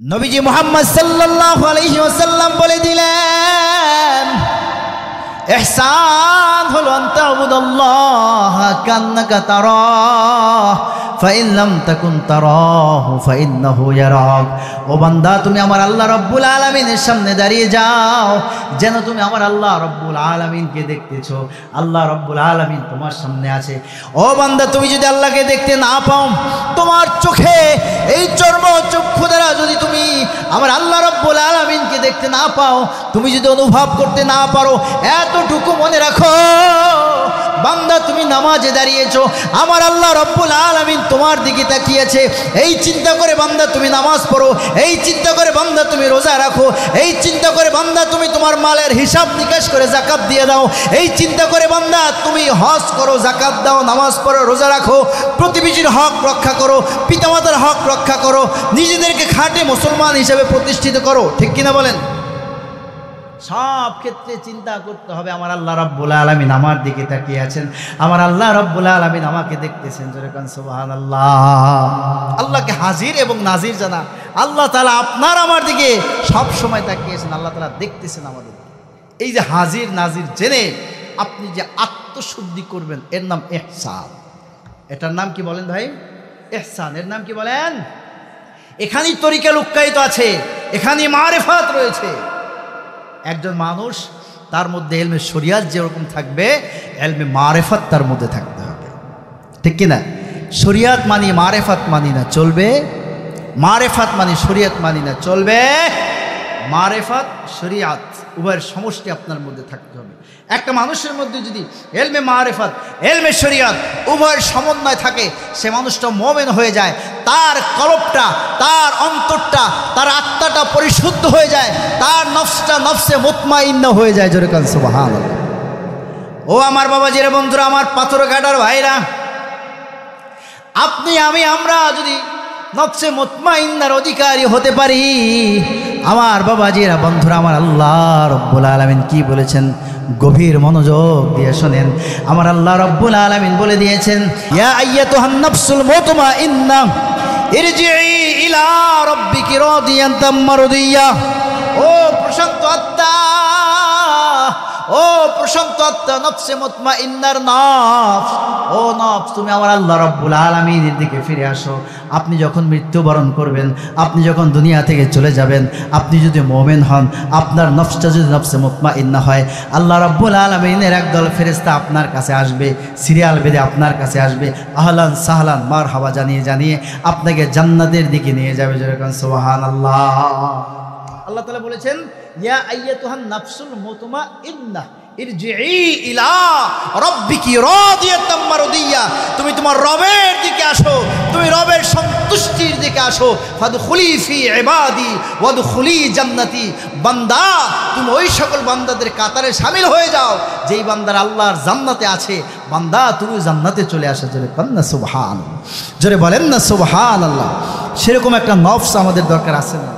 নবীজি মুহাম্মদ সাল্লাল্লাহু আলাইহি ওয়াসাল্লাম বলে দিলেন, ইহসান হলো আনতা আবুদাল্লাহ কান্নাকা তারাহ ফাইন লাম তাকুন তারাহু ফাইন্নাহু ইয়ারাক। ও বান্দা, তুমি আমার আল্লাহ রব্বুল আলামিনের সামনে দাঁড়িয়ে যাও যেন তুমি আমার আল্লাহ রব্বুল আলামিনকে দেখতেছো। আল্লাহ রব্বুল আলামিন তোমার সামনে আছে। ও বান্দা, তুমি যদি আল্লাহকে দেখতে না পাও, তোমার চোখে এই চর্মচক্ষু দ্বারা যদি তুমি আমার আল্লাহ রব্বুল আলামিনকে দেখতে না পাও, তুমি যদি অনুভব করতে না পারো, এতটুকু মনে রাখো বান্দা, তুমি নামাজে দাঁড়িয়েছো, আমার আল্লাহ রব্বুল আলামিন তোমার দিকে তাকিয়েছে। এই চিন্তা করে বান্দা তুমি নামাজ পড়ো, এই চিন্তা করে বান্দা তুমি রোজা রাখো, এই চিন্তা করে বান্দা তুমি তোমার মালের হিসাব নিকাশ করে যাকাত দিয়ে দাও, এই চিন্তা করে বান্দা তুমি হজ করো, যাকাত দাও, নামাজ পড়ো, রোজা রাখো, প্রতিবেশীর হক রক্ষা করো, পিতামাতার হক রক্ষা করো, নিজেদেরকে খাঁটি মুসলমান হিসেবে প্রতিষ্ঠিত করো। ঠিক কিনা বলেন? সব ক্ষেত্রে চিন্তা করতে হবে আমার আল্লাহ রাব্বুল আলামিন আমার দিকে তাকিয়ে আছেন, আমার আল্লাহ রাব্বুল আলামিন আমাকে দেখতেছেন। জোরে কান সুবহানাল্লাহ। আল্লাহকে হাজির এবং নাজির জানা, আল্লাহ তাআলা আপনার আমার দিকে সব সময় তাকিয়েছেন, আল্লাহ তাআলা দেখতেছেন আমাদের। এই যে হাজির নাজির জেনে আপনি যে আত্মশুদ্ধি করবেন, এর নাম ইহসান। এটার নাম কি বলেন ভাই? ইহসান। এর নাম কি বলেন? এখানেই তরিকা লুক্কায়িত আছে, এখানেই মারিফাত রয়েছে। একজন মানুষ তার মধ্যে ইলমে শরিয়াত যেরকম থাকবে, ইলমে মারিফাত তার মধ্যে থাকতে হবে। ঠিক কিনা? শরিয়াত মানি মারিফাত মানি না চলবে, মারিফাত মানি শরিয়াত মানি না চলবে। মারিফাত শরিয়াত উভয়ের সমষ্টি আপনার মধ্যে থাকতে হবে। একটা মানুষের মধ্যে যদি ইলমে মারিফাত ইলমে শরিয়াত উভয়ের সমন্বয় থাকে, সে মানুষটা মুমিন হয়ে যায়, তার কলবটা, তার অন্তরটা, তার আত্মাটা পরিশুদ্ধ হয়ে যায়, তার নফসটা নফসে মুতমাইন্না হয়ে যায়। জোরে কান সুবহানাল্লাহ। ও আমার বাবাজিরা, বন্ধুরা, আমার পাথর কাটার ভাইরা, আপনি আমি আমরা যদি নফসে মুতমাইন্নার অধিকারী হতে পারি, আমার বাবাজিরা, বন্ধুরা, আমার আল্লাহ রব্বুল আলামিন কি বলেছেন গভীর মনোযোগ দিয়ে শোনেন। আমার আল্লাহ রব্বুল আলামিন বলে দিয়েছেন, ইয়া আইয়াতুহান নাফসুল মুতমাইন্না ইরজিই ইলা রাব্বিকি রাদিয়াতাম মারদিয়া। ও প্রশান্ত আত্মা, ও প্রশান্ত আত্মা, নফসে মুতমাইন্নার নফস, ও নফস, তুমি আমার আল্লাহ রব্বুল আলামিনের দিকে ফিরে আসো। আপনি যখন মৃত্যুবরণ করবেন, আপনি যখন দুনিয়া থেকে চলে যাবেন, আপনি যদি মুমিন হন, আপনার নফসটা যদি নফসে মুতমাইন্না হয়, আল্লাহ রব্বুল আলামিনের একদল ফেরেশতা আপনার কাছে আসবে, সিরিয়াল বেঁধে আপনার কাছে আসবে, আহলান সাহলান মারহাবা জানিয়ে জানিয়ে আপনাকে জান্নাতের দিকে নিয়ে যাবে। যেরকম সুবহানাল্লাহ। আল্লাহ তাআলা বলেছেন, ইয়া আইয়াতুহান নাফসুল মুতমাইন্নাহ ইরজিই ইলা রাব্বিকি রাদিয়াতাম মারদিয়া। তুমি তোমার রবের দিকে আসো, তুমি রবের সন্তুষ্টির দিকে আসো। ফাদখুলি ফি ইবাদি ওয়াদখুলি জান্নাতি। বান্দা, তুমি ওই সকল বান্দাদের কাতারে শামিল হয়ে যাও যেই বান্দারা আল্লাহর জান্নাতে আছে। বান্দা, তুমি জান্নাতে চলে আসো। জোরে বলেন না সুবহানাল্লাহ, জোরে বলেন না সুবহানাল্লাহ। সেরকম একটা নফস আমাদের দরকার আছে না?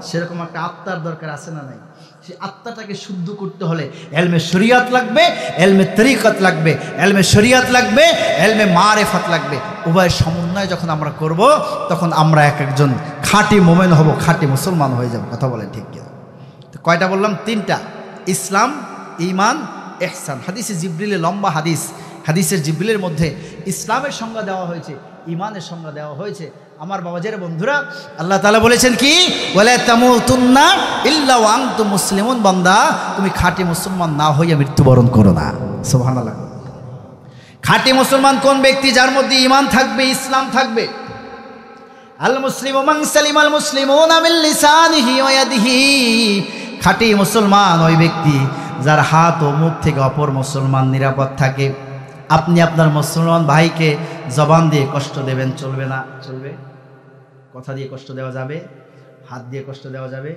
সেরকম একটা আত্মার দরকার আছে না নাই? সেই আত্মাটাকে শুদ্ধ করতে হলে ইলমে শরিয়াত লাগবে, ইলমে তরিকত লাগবে, ইলমে শরিয়াত লাগবে, ইলমে মারিফাত লাগবে। উভয় সমন্বয় যখন আমরা করব, তখন আমরা এক একজন খাঁটি মুমিন হব, খাঁটি মুসলমান হয়ে যাব। কথা বলেন ঠিক কিনা? তো কয়টা বললাম? তিনটা: ইসলাম, ঈমান, ইহসান। হাদিসে জিবরিলে লম্বা হাদিস, হাদিসের জিবরিলের মধ্যে ইসলামের সংজ্ঞা দেওয়া হয়েছে, ঈমানের সংজ্ঞা দেওয়া হয়েছে। আমার বাবাজের বন্ধুরা, আল্লাহ তাআলা বলেছেন কি? ওয়ালা তামুতুন্না ইল্লা ওয়া আনতুম মুসলিমুন। বান্দা, তুমি খাঁটি মুসলমান না হইয়া মৃত্যুবরণ করো না। সুবহানাল্লাহ। খাঁটি মুসলমান কোন ব্যক্তি? যার মধ্যে ঈমান থাকবে, ইসলাম থাকবে। আল মুসলিমু মান সালিমাল মুসলিমুনা মিন লিসানিহি ওয়া ইয়াদিহি। খাঁটি মুসলমান ওই ব্যক্তি যার হাত ও মুখ থেকে অপর মুসলমান নিরাপদ থাকে। আপনি আপনার মুসলমান ভাইকে জবান দিয়ে কষ্ট দেবেন, চলবে না? চলবে। কথা দিয়ে কষ্ট দেওয়া যাবে, হাত দিয়ে কষ্ট দেওয়া যাবে,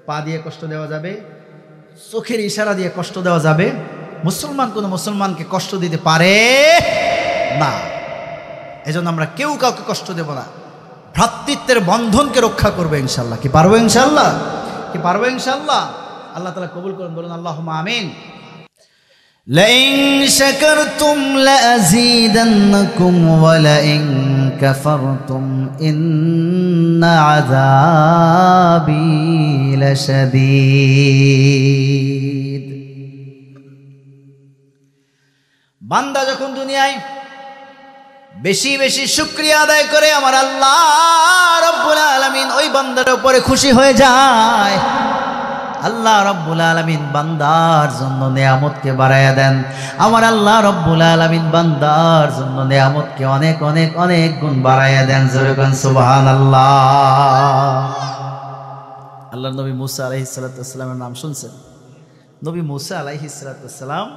পা দিয়ে কষ্ট দেওয়া যাবে, চোখের ইশারা দিয়ে কষ্ট দেওয়া যাবে। মুসলমান কোনো মুসলমানকে কষ্ট দিতে পারে না। এজন্য আমরা কেউ কাউকে কষ্ট দেব না। ভ্রাতৃত্বের বন্ধনকে রক্ষা করবে ইনশাল্লাহ। কি পারবো ইনশাল্লাহ? কি পারবো ইনশাল্লাহ? আল্লাহ তাআলা কবুল করুন, বলুন আল্লাহুম্মা আমিন। لئن شكرتم لأزيدنكم ولئن কাফারতুম ইন্না আযাবি লাশাদীদ। বান্দা যখন দুনিয়ায় বেশি বেশি শুকরিয়া আদায় করে আমার আল্লাহ রব্বুল আলামিন ওই বান্দার উপরে খুশি হয়ে যায়। আল্লাহ রব্বুল আলামিন বান্দার জন্য নেয়ামতকে বাড়ায়া দেন। আমার আল্লাহ রব্বুল আলামিন বান্দার জন্য নেয়ামতকে অনেক অনেক অনেক গুণ বাড়ায়া দেন। জোরে বলেন সুবহানাল্লাহ। আল্লাহর নবী মুসা আলাইহিস সালাতু ওয়াস সালামের নাম শুনছেন? নবী মুসা আলাইহিস সালাতু ওয়াস সালাম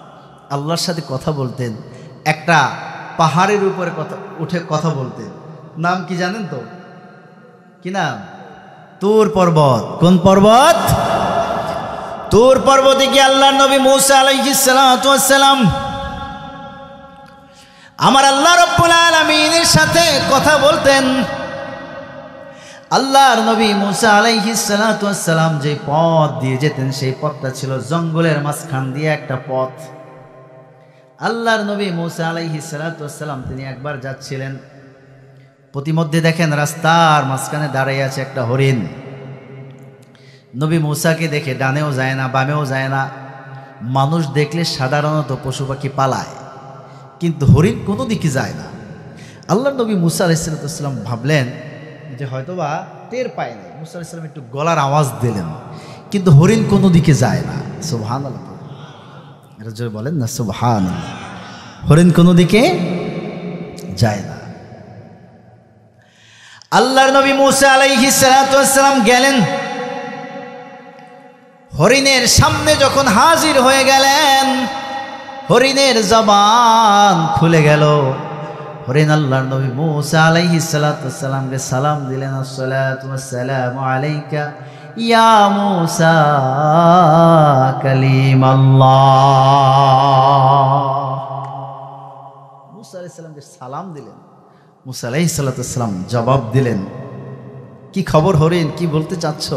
আল্লাহর সাথে কথা বলতেন, একটা পাহাড়ের উপরে উঠে কথা বলতেন। নাম কি জানেন তো? কি নাম? তুর পর্বত। কোন পর্বত? তুর পর্বতে গিয়ে আল্লাহর নবী মুসা আলাইহিস সালাতু ওয়াস সালাম আমার আল্লাহ রব্বুল আলামিনের সাথে কথা বলতেন। আল্লাহর নবী মুসা আলাইহিস সালাতু ওয়াস সালাম যে পথ দিয়ে যেতেন সেই পথটা ছিল জঙ্গলের মাঝখান দিয়ে একটা পথ। আল্লাহর নবী মুসা আলাইহিস সালাতু ওয়াস সালাম তিনি একবার যাচ্ছিলেন, প্রতিমধ্যে দেখেন রাস্তার মাঝখানে দাঁড়িয়ে আছে একটা হরিণ। নবী মুসাকে দেখে ডানেও যায় না বামেও যায় না। মানুষ দেখলে সাধারণত পশু পাখি পালায়, কিন্তু হরিণ কোনো দিকে যায় না। আল্লাহর নবী মুসা আলাইহিস সালাতু ওয়াস সালাম ভাবলেন যে হয়তোবা টের পায় না। মুসা আলাইহিস সালাম একটু গলার আওয়াজ দিলেন, কিন্তু হরিণ কোনো দিকে যায় না। সুবহানাল্লাহ, এটা জোরে বলেন না সুবহানাল্লাহ। হরিণ কোনো দিকে যায় না। আল্লাহর নবী মুসা আলাইহিস সালাতু ওয়াস সালাম গেলেন, হরিণের সামনে যখন হাজির হয়ে গেলেন, হরিণের জবান খুলে গেল। হরিণ আল্লাহর নবী মুসা আলাইহিস সালাতু ওয়াস সালামকে সালাম দিলেন, আসসালাতু ওয়াসসালামু আলাইকা ইয়া মুসা কালিমাল্লাহ। মুসা আলাইহিস সালামকে সালাম দিলেন। মুসা আলাইহিস সালাতু ওয়াস সালাম জবাব দিলেন, কি খবর হরিণ, কি বলতে চাচ্ছ?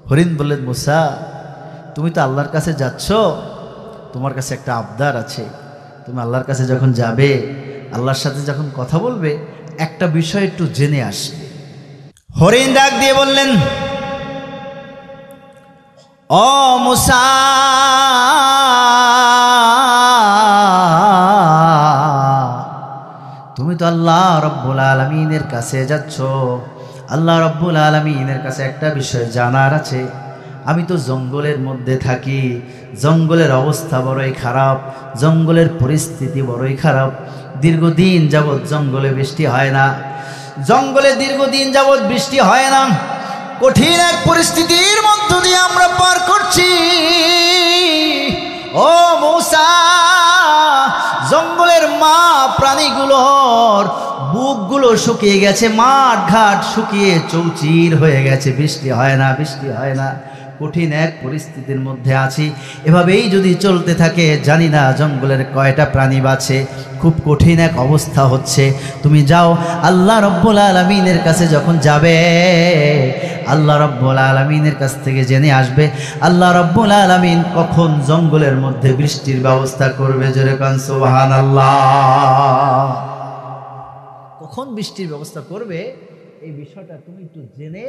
হরিণ বললেন, মুসা তুমি তো আল্লাহর কাছে যাচ্ছ, তোমার কাছে একটা আবদার আছে। তুমি আল্লাহর কাছে যখন যাবে, আল্লাহর সাথে যখন কথা বলবে, একটা বিষয় একটু জেনে আসবে। হরিণ ডাক দিয়ে বললেন, ও মুসা, তুমি তো আল্লাহ রব্বুল আলামিনের কাছে যাচ্ছ, আল্লাহ রব্বুল আলামিনের কাছে একটা বিষয় জানার আছে। আমি তো জঙ্গলের মধ্যে থাকি, জঙ্গলের অবস্থা বড়ই খারাপ, জঙ্গলের পরিস্থিতি বড়ই খারাপ। দীর্ঘদিন যাবৎ জঙ্গলে বৃষ্টি হয় না, জঙ্গলে দীর্ঘদিন যাবৎ বৃষ্টি হয় না। কঠিন এক পরিস্থিতির মধ্য দিয়ে আমরা পার করছি। ও মুসা, জঙ্গলের মা প্রাণীগুলোর বুকগুলো শুকিয়ে গেছে, মাঠ ঘাট শুকিয়ে চৌচির হয়ে গেছে, বৃষ্টি হয় না, বৃষ্টি হয় না। কঠিন এক পরিস্থিতির মধ্যে আছি। এভাবেই যদি চলতে থাকে, জানি না জঙ্গলের কয়টা প্রাণী বাঁচে। খুব কঠিন এক অবস্থা হচ্ছে। তুমি যাও, আল্লাহ রব্বুল আলামিনের কাছে যখন যাবে, আল্লাহ রব্বুল আলামিনের কাছ থেকে জেনে আসবে আল্লাহ রব্বুল আলামিন কখন জঙ্গলের মধ্যে বৃষ্টির ব্যবস্থা করবে। জোরে কান সুবহানাল্লাহ। কখন বৃষ্টির ব্যবস্থা করবে এই বিষয়টা তুমি একটু জেনে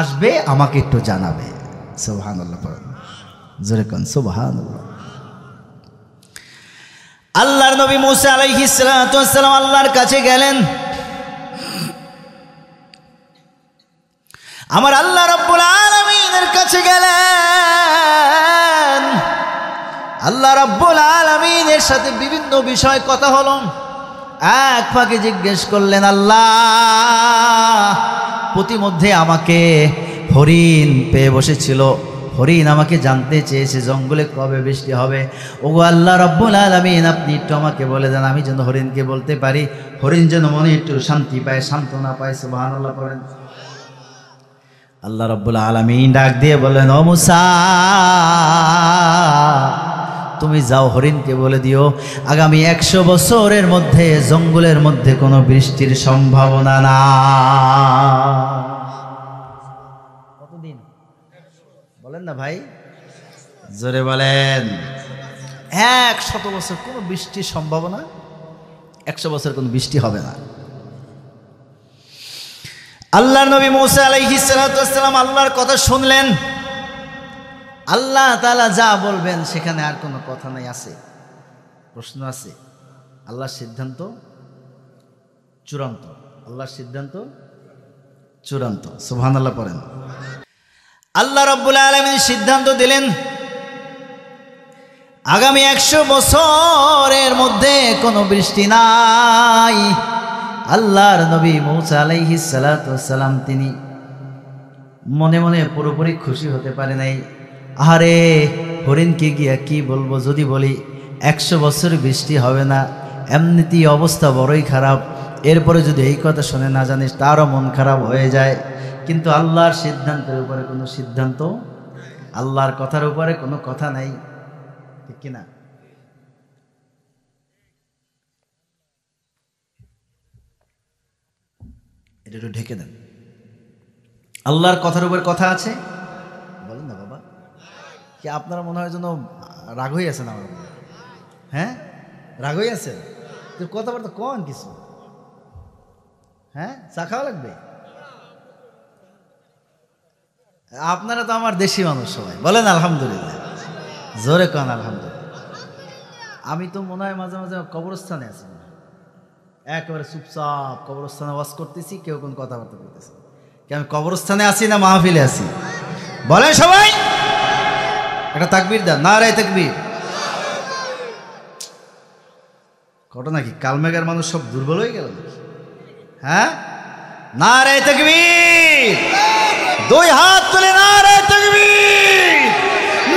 আসবে, আমাকে একটু জানাবে। সুবহানাল্লাহ, জোরে কান সুবহানাল্লাহ। আল্লাহর নবী মুসা আলাইহিস সালাতু ওয়াস সালাম আল্লাহর কাছে গেলেন। আমার আল্লাহ রব্বুল আলামিনের কাছে গেলেন। আল্লাহ রব্বুল আলামিনের সাথে বিভিন্ন বিষয় কথা হলো। এক ফাঁকে জিজ্ঞেস করলেন, আল্লাহ প্রতিমধ্যে আমাকে হরিণ পেয়ে বসেছিল, হরিণ আমাকে জানতে চেয়েছে জঙ্গলে কবে বৃষ্টি হবে। ওগো আল্লাহ রব্বুল আলামিন, আপনি একটু আমাকে বলে দেন, আমি যেন হরিণকে বলতে পারি, হরিণ যেন মনে একটু শান্তি পায়, সান্ত্বনা পায়। সুবহানাল্লাহ পড়েন। আল্লাহ রব্বুল আলামিন ডাক দিয়ে বললেন, ও মুসা, তুমি যাও হরিণকে বলে দিও আগামী 100 বছরের মধ্যে জঙ্গলের মধ্যে কোনো বৃষ্টির সম্ভাবনা না। কতদিন বলেন না ভাই, জোরে বলেন। 100 বছর কোনো বৃষ্টির সম্ভাবনা, 100 বছর কোনো বৃষ্টি হবে না। আল্লাহর নবী মূসা আলাইহিস সালাতু ওয়াস সালাম আল্লাহর কথা শুনলেন। আল্লাহ তাআলা যা বলবেন সেখানে আর কোনো কথা নাই, আছে প্রশ্ন আছে? আল্লাহর সিদ্ধান্ত চূড়ান্ত, আল্লাহর সিদ্ধান্ত চূড়ান্ত। সুবহানাল্লাহ পড়েন। আল্লাহ রাব্বুল আলামিন সিদ্ধান্ত দিলেন আগামী 100 বছরের মধ্যে কোনো বৃষ্টি নাই। আল্লাহর নবী মূসা আলাইহিস সালাতু ওয়াস সালাম তিনি মনে মনে পুরোপুরি খুশি হতে পারে নাই। আরে হরিণকে গিয়া কি বলবো, যদি বলি 100 বছর বৃষ্টি হবে না, এমনিতেই অবস্থা বড়ই খারাপ, এরপরে যদি এই কথা শুনে না জানিস তারও মন খারাপ হয়ে যায়। কিন্তু আল্লাহর সিদ্ধান্তের উপরে কোনো সিদ্ধান্ত, আল্লাহর কথার উপরে কোনো কথা নাই, ঠিক কিনা? এটা একটু ঢেকে দেন। আল্লাহর কথার উপর কথা আছে, বলেন না বাবা। কি আপনারা মনে হয় যেন রাগ হয়ে আছেন আমার? হ্যাঁ, রাগ হয়ে আছেন? কথাবার্তা কন কিছু, হ্যাঁ, চা খাওয়া লাগবে? আপনারা তো আমার দেশি মানুষ সবাই, বলেন আলহামদুলিল্লাহ, জোরে কন আলহামদুলিল্লাহ। আমি তো মনে হয় মাঝে মাঝে কবরস্থানে আছি, একেবারে চুপচাপ কবরস্থানে ওয়াজ করতেছি, কেউ কোন কথাবার্তা বলতেছে। কি আমি কবরস্থানে আছি না মাহফিলে আছি? বলেন সবাই, একটা তাকবীর দেন, নারে তাকবীর। ঘটনা কি কালমেঘের মানুষ সব দুর্বল হয়ে গেল নাকি? হ্যাঁ, নারে তাকবীর, দুই হাত তুলে নারে তাকবীর,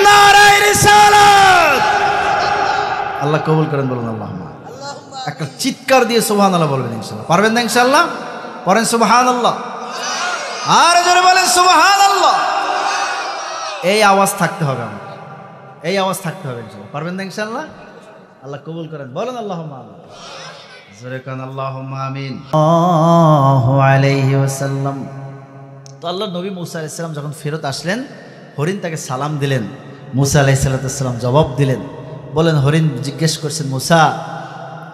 নারে রিসালাত। আল্লাহ কবুল করেন, বলুন আল্লাহুম্মা। একটা চিৎকার দিয়ে সুবহানাল্লাহ বলবেন ইনশাআল্লাহ। পারবেন না ইনশাআল্লাহ? পড়েন সুবহানাল্লাহ, আর জোরে বলেন সুবহানাল্লাহ। এই আওয়াজ থাকতে হবে আমাদের, এই আওয়াজ থাকতে হবে ইনশাআল্লাহ। পারবেন না ইনশাআল্লাহ? আল্লাহ কবুল করেন, বলেন আল্লাহুম্মা আমিন, জোরে কান আল্লাহুম্মা আমিন। সাল্লাল্লাহু আলাইহি ওয়াসাল্লাম। তো আল্লাহর নবী মূসা আলাইহিস সালাম যখন ফেরত আসলেন, হরিণ তাকে সালাম দিলেন। মূসা আলাইহিস সালাম জবাব দিলেন, বলেন হরিণ জিজ্ঞেস করছেন, মূসা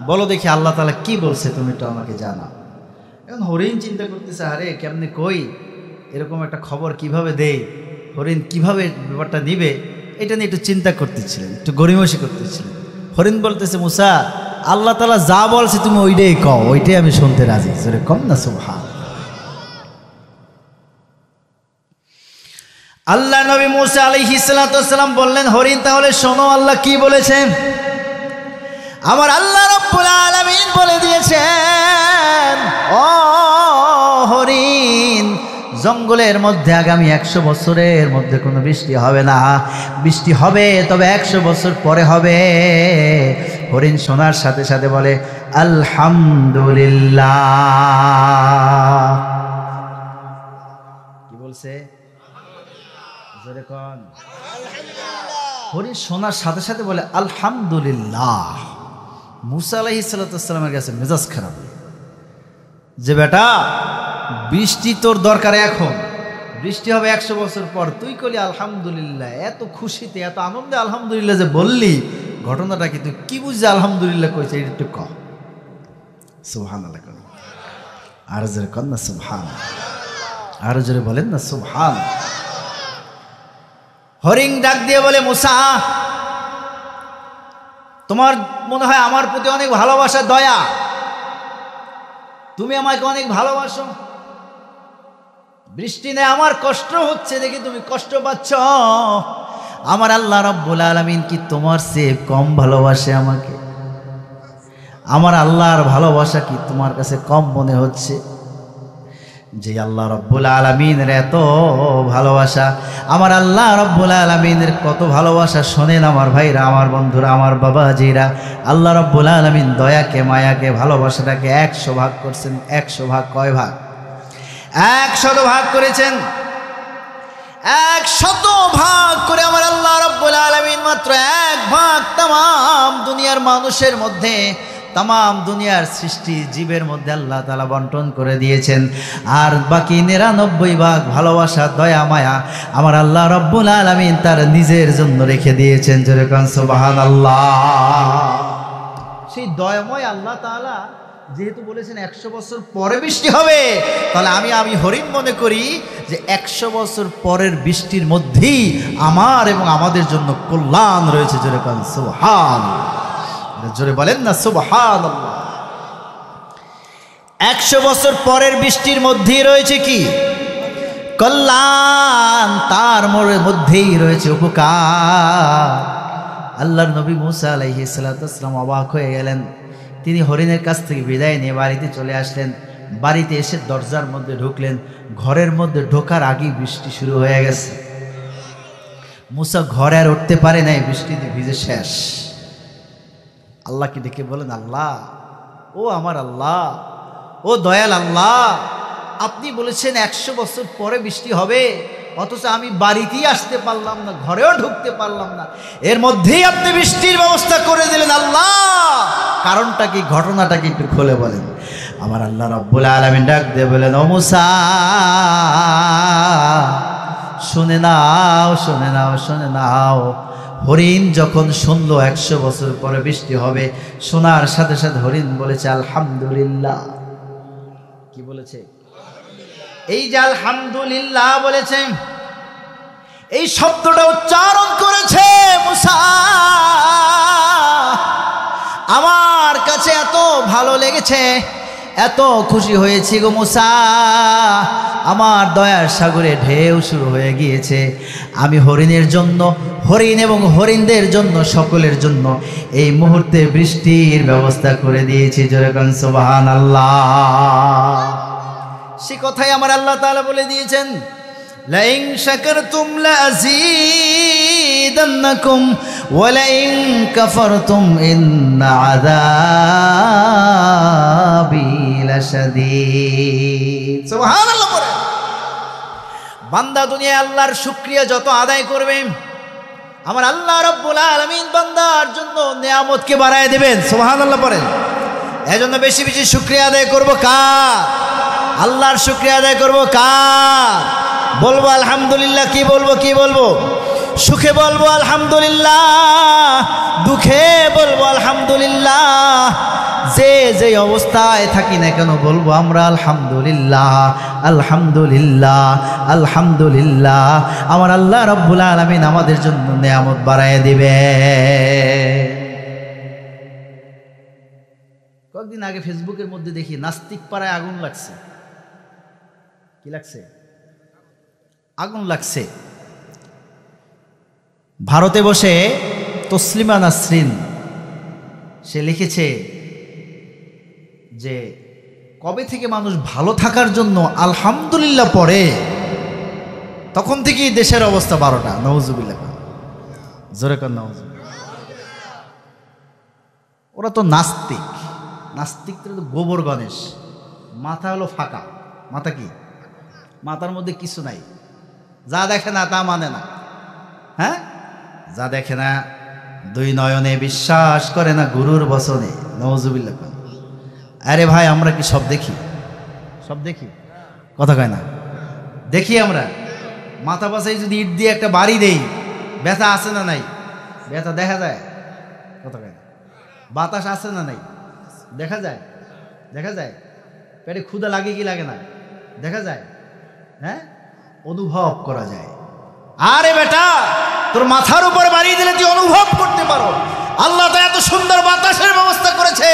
বলো দেখি আল্লাহ তাআলা কি বলছে, তুমি তো আমাকে জানাও। এখন হরিণ চিন্তা করতেছে, আরে কেমনে কই, এরকম একটা খবর কিভাবে দেই, হরিণ কিভাবে ব্যাপারটা নিবে, এটা নিয়ে একটু চিন্তা করতেছিলেন, একটু গড়িমসি করতেছিলেন। হরিণ বলতেছে, মূসা আল্লাহ তাআলা যা বলছে তুমি ওইটাই কও, ওইটাই আমি শুনতে রাজি। জোরে কম না সুবহান। আল্লাহ নবী মূসা আলাইহিস সালাতু ওয়াস সালাম বললেন, হরিণ তাহলে শোনো আল্লাহ কি বলেছেন। আমার আল্লাহ রাব্বুল আলামিন বলে দিয়েছেন, ও হরিণ, জঙ্গলের মধ্যে আগামী 100 বছরের মধ্যে কোনো বৃষ্টি হবে না, বৃষ্টি হবে তবে 100 বছর পরে হবে। হরিণ শোনার সাথে সাথে বলে আলহামদুলিল্লাহ। কি বলছে? জোরে কোন। হরিণ শোনার সাথে সাথে বলে আলহামদুলিল্লাহ। মূসা আলাইহিস সালামের কাছে মেজাজ খারাপ, যে বেটা বৃষ্টি তোর দরকার, এখন বৃষ্টি হবে 100 বছর পর, তুই কলি আলহামদুলিল্লাহ। এত খুশিতে এত আনন্দে আলহামদুলিল্লাহ যে বললি, ঘটনাটা কি, তুই কি বুঝছে আলহামদুলিল্লাহ কইছে, এটা একটু কহ। সুবহানাল্লাহ, আর জোরে কন না সুবহান, আর জোরে বলেন না সুবহান। হরিণ ডাক দিয়ে বলে, মূসা তোমার মনে হয় আমার প্রতি অনেক ভালোবাসা, দয়া, তুমি আমাকে অনেক ভালোবাসো, বৃষ্টি নেই আমার কষ্ট হচ্ছে দেখি তুমি কষ্ট পাচ্ছ, আমার আল্লাহ রাব্বুল আলামিন কি তোমার চেয়ে কম ভালোবাসে আমাকে? আমার আল্লাহর ভালোবাসা কি তোমার কাছে কম মনে হচ্ছে? যে আল্লাহ রাব্বুল আলামিনের এত ভালোবাসা, আমার আল্লাহ রাব্বুল আলামিনের কত ভালোবাসা শোনেন আমার ভাইরা, আমার বন্ধুরা, আমার বাবাজিরা। আল্লাহ রাব্বুল আলামিন দয়াকে, মায়াকে, ভালোবাসাটাকে 100 ভাগ করছেন। 100 ভাগ কয় ভাগ? 100 ভাগ করেছেন। 100 ভাগ করে আমার আল্লাহ রাব্বুল আলামিন মাত্র 1 ভাগ তাম দুনিয়ার মানুষের মধ্যে, তাম দুনিয়ার সৃষ্টি জীবের মধ্যে আল্লাহ তাআলা বন্টন করে দিয়েছেন। আর বাকি 99 ভাগ ভালোবাসা, দয়া, মায়া আমার আল্লাহ রাব্বুল আলামিন তার নিজের জন্য রেখে দিয়েছেন। জোরে কান সুবহানাল্লাহ। সেই দয়াময় আল্লাহ তাআলা যেহেতু বলেছেন 100 বছর পরে বৃষ্টি হবে, তাহলে আমি হরিণ মনে করি যে 100 বছর পরের বৃষ্টির মধ্যেই আমার এবং আমাদের জন্য কল্যাণ রয়েছে। জোরে বলেন সুবহানাল্লাহ, জোরে বলেন না সুবহানাল্লাহ। 100 বছর পরের বৃষ্টির মধ্যেই রয়েছে কি? কল্যাণ। তার মধ্যেই রয়েছে উপকার। আল্লাহর নবী মুসা আলাইহিস সালাতু ওয়াস সালাম অবাক হয়ে গেলেন। তিনি হরিণের কাছ থেকে বিদায় নিয়ে বাড়িতে চলে আসলেন। বাড়িতে এসে দরজার মধ্যে ঢুকলেন, ঘরের মধ্যে ঢোকার আগেই বৃষ্টি শুরু হয়ে গেছে। মুসা ঘরে আর উঠতে পারে নাই, বৃষ্টিতে ভিজে শেষ। আল্লাহকে ডেকে বলেন, আল্লাহ, ও আমার আল্লাহ, ও দয়াল আল্লাহ, আপনি বলেছেন 100 বছর পরে বৃষ্টি হবে, অথচ আমি বাড়িতেই আসতে পারলাম না, ঘরেও ঢুকতে পারলাম না, এর মধ্যেই আপনি বৃষ্টির ব্যবস্থা করে দিলেন। আল্লাহ, কারণটা কি, ঘটনাটা কি একটু খুলে বলেন। আমার আল্লাহ রাব্বুল আলামিন ডাক দিয়ে বলেন, ও মুসা, শুনে নাও, শুনে নাও, শুনে নাও। হরিণ যখন শুনলো 100 বছর পরে বৃষ্টি হবে, শোনার সাথে সাথে হরিণ বলেছে আলহামদুলিল্লাহ। কি বলেছে? এই যে আলহামদুলিল্লাহ বলেছে, এই শব্দটা উচ্চারণ করেছে মুসা, আমার কাছে এত ভালো লেগেছে, এত খুশি হয়েছি গো মুসা, আমার দয়ার সাগরে ঢেউ শুরু হয়ে গিয়েছে। আমি হরিণের জন্য, হরিণ এবং হরিণদের জন্য, সকলের জন্য এই মুহূর্তে বৃষ্টির ব্যবস্থা করে দিয়েছি। জোরে বলেন সুবহানাল্লাহ। সে কথাই আমার আল্লাহ তাআলা বলে দিয়েছেন, লাইন শাকারতুম লাযীদান্নাকুম ওয়া লাইন কাফারতুম ইন্না আযাবি লাশাদীদ। সুবহানাল্লাহ। পড়ে বান্দা দুনিয়ায় আল্লাহর শুকরিয়া যত আদায় করবে, আমার আল্লাহ রাব্বুল আলামিন বান্দার জন্য নিয়ামতকে বাড়ায় দেবেন। সুবহানাল্লাহ পড়েন। এজন্য বেশি বেশি শুকরিয়া আদায় করব কার? আল্লাহর শুকরিয়া আদায় করব কার? বলবো আলহামদুলিল্লাহ। কি বলবো? কি বলবো? সুখে বলবো আলহামদুলিল্লাহ, দুঃখে বলবো আলহামদুলিল্লাহ, যে যে অবস্থায় থাকি না কেন বলবো আমরা আলহামদুলিল্লাহ, আলহামদুলিল্লাহ, আলহামদুলিল্লাহ। আমার আল্লাহ রাব্বুল আলামিন আমাদের জন্য নিয়ামত বাড়ায় দিবে। কয়েকদিন আগে ফেসবুকের মধ্যে দেখি নাস্তিক পাড়ায় আগুন লাগছে। কি লাগছে? আগুন লাগছে। ভারতে বসে তসলিমা নাসরিন সে লিখেছে যে কবে থেকে মানুষ ভালো থাকার জন্য আলহামদুলিল্লাহ পড়ে, তখন থেকেই দেশের অবস্থা 12টা। নাউজুবিল্লাহ, জোরে কর নাউজুবিল্লাহ। ওরা তো নাস্তিক, নাস্তিকদের তো গোবর গণেশ, মাথা হলো ফাঁকা। মাথা কি? মাথার মধ্যে কিছু নাই, যা দেখে না তা মানে না। হ্যাঁ, যা দেখে না, দুই নয়নে বিশ্বাস করে না গুরুর বচনে। নাউজুবিল্লাহ। আরে ভাই, আমরা কি সব দেখি? সব দেখি? কথা কয় না। দেখি আমরা। মাথা পাশে যদি ইট দিয়ে একটা বাড়ি দেই, ব্যথা আছে না নাই? ব্যথা দেখা যায়? কথা কয় না। বাতাস আছে না নাই? দেখা যায়? দেখা যায়। পেটে ক্ষুধা লাগে কি লাগে না? দেখা যায়। হ্যাঁ, অনুভব করা যায়। আরে বেটা, তোর মাথার উপর বাড়ি দিলে তুই অনুভব করতে পারো। আল্লাহ তো এত সুন্দর বাতাসের ব্যবস্থা করেছে,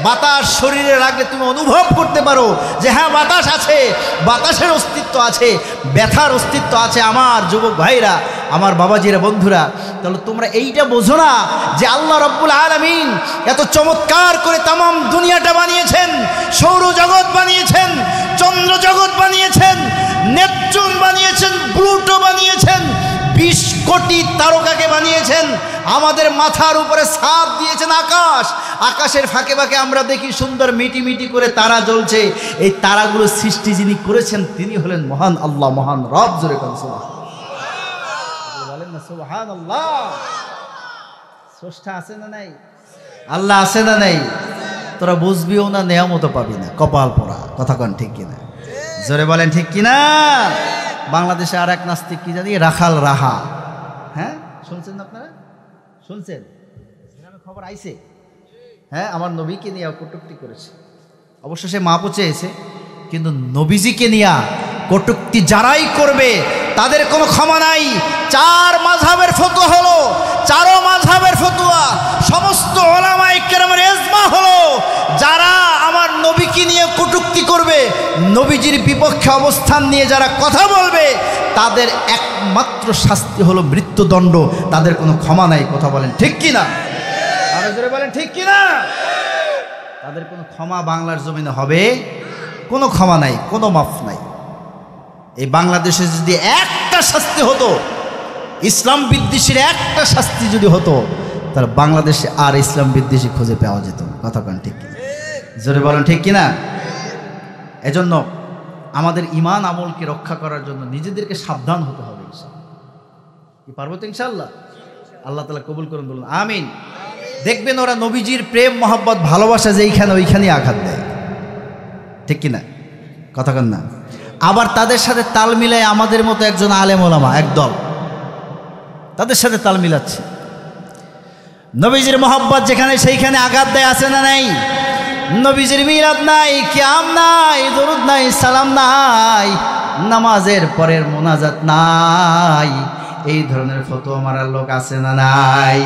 বাতাস শরীরে লাগলে তুমি অনুভব করতে পারো যে হ্যাঁ বাতাস আছে, বাতাসের অস্তিত্ব আছে, ব্যথার অস্তিত্ব আছে। আমার যুবক ভাইরা, আমার বাবাজিরা, বন্ধুরা, তাহলে তোমরা এইটা বোঝো না যে আল্লাহ রাব্বুল আলামিন এত চমৎকার করে তামাম দুনিয়াটা বানিয়েছেন, সৌরজগৎ বানিয়েছেন, চন্দ্র জগৎ বানিয়েছেন, নেপচুন বানিয়েছেন, প্লুটো বানিয়েছেন, 20 কোটি তারকাকে বানিয়েছেন। আমাদের মাথার উপরে ছাদ দিয়েছেন আকাশ, আকাশের ফাঁকে ফাঁকে আমরা দেখি সুন্দর মিটি মিটি করে তারা জ্বলছে। এই তারাগুলো সৃষ্টি যিনি করেছেন তিনি হলেন মহান আল্লাহ, মহান রব। জোরে বলেন না সুবহানাল্লাহ। স্রষ্টা আছে না নাই? আল্লাহ আছে না নাই? তোরা বুঝবিও না, নেয়ামতও পাবি না, কপাল পোড়া। কথা কন ঠিক কিনা? জোরে বলেন ঠিক কিনা? বাংলাদেশে আর এক নাস্তিক কি জানি, রাখাল রাহা। হ্যাঁ, শুনছেন না আপনারা? শুনছেন? খবর আইছে। হ্যাঁ, আমার নবীকে নিয়ে কটূক্তি করেছে। অবশ্য সে মাপও চেয়েছে, কিন্তু নবীজিকে নিয়ে কটূক্তি যারাই করবে তাদের কোনো ক্ষমা নাই। 4 মাযহাবের ফতোয়া হলো, 4 মাযহাবের ফতোয়া, সমস্ত উলামায়ে কেরামের ইজমা হলো, যারা আমার নবীকে নিয়ে কটূক্তি করবে, নবীজির বিপক্ষে অবস্থান নিয়ে যারা কথা বলবে, তাদের একমাত্র শাস্তি হলো মৃত্যুদণ্ড, তাদের কোনো ক্ষমা নাই। কথা বলেন ঠিক কিনা? আরো জোরে বলেন ঠিক কিনা? তাদের কোনো ক্ষমা বাংলার জমিনে হবে? কোনো ক্ষমা নাই, কোনো মাফ নাই। এই বাংলাদেশে যদি একটা শাস্তি হতো, ইসলাম বিদ্বেষীর একটা শাস্তি যদি হতো, তাহলে বাংলাদেশে আর ইসলাম বিদ্বেষী খুঁজে পাওয়া যেত। কথা বলেন ঠিক কিনা? জোরে বলেন ঠিক কিনা? এজন্য আমাদের ঈমান আমলকে রক্ষা করার জন্য নিজেদেরকে সাবধান হতে হবে। কি পারবো তো ইনশাআল্লাহ? আল্লাহ তাআলা কবুল করুন, বলুন আমিন। দেখবেন ওরা নবীজির প্রেম মহব্বত ভালোবাসা যেইখানে ওইখানেই আঘাত দেয়, ঠিক কিনা? কথা কন না? আবার তাদের সাথে তাল মিলায় আমাদের মতো একজন আলেম ওলামা একদল তাদের সাথে তাল মিলাচ্ছে। নবীজির মহব্বত যেখানে সেইখানে আঘাত দেয়, আছে না নাই? নবীজির মিলাদ নাই, কিয়াম নাই, দরুদ নাই, সালাম নাই, নামাজের পরের মোনাজাত নাই, এই ধরনের ফতোয়া মারার লোক আছে না নাই?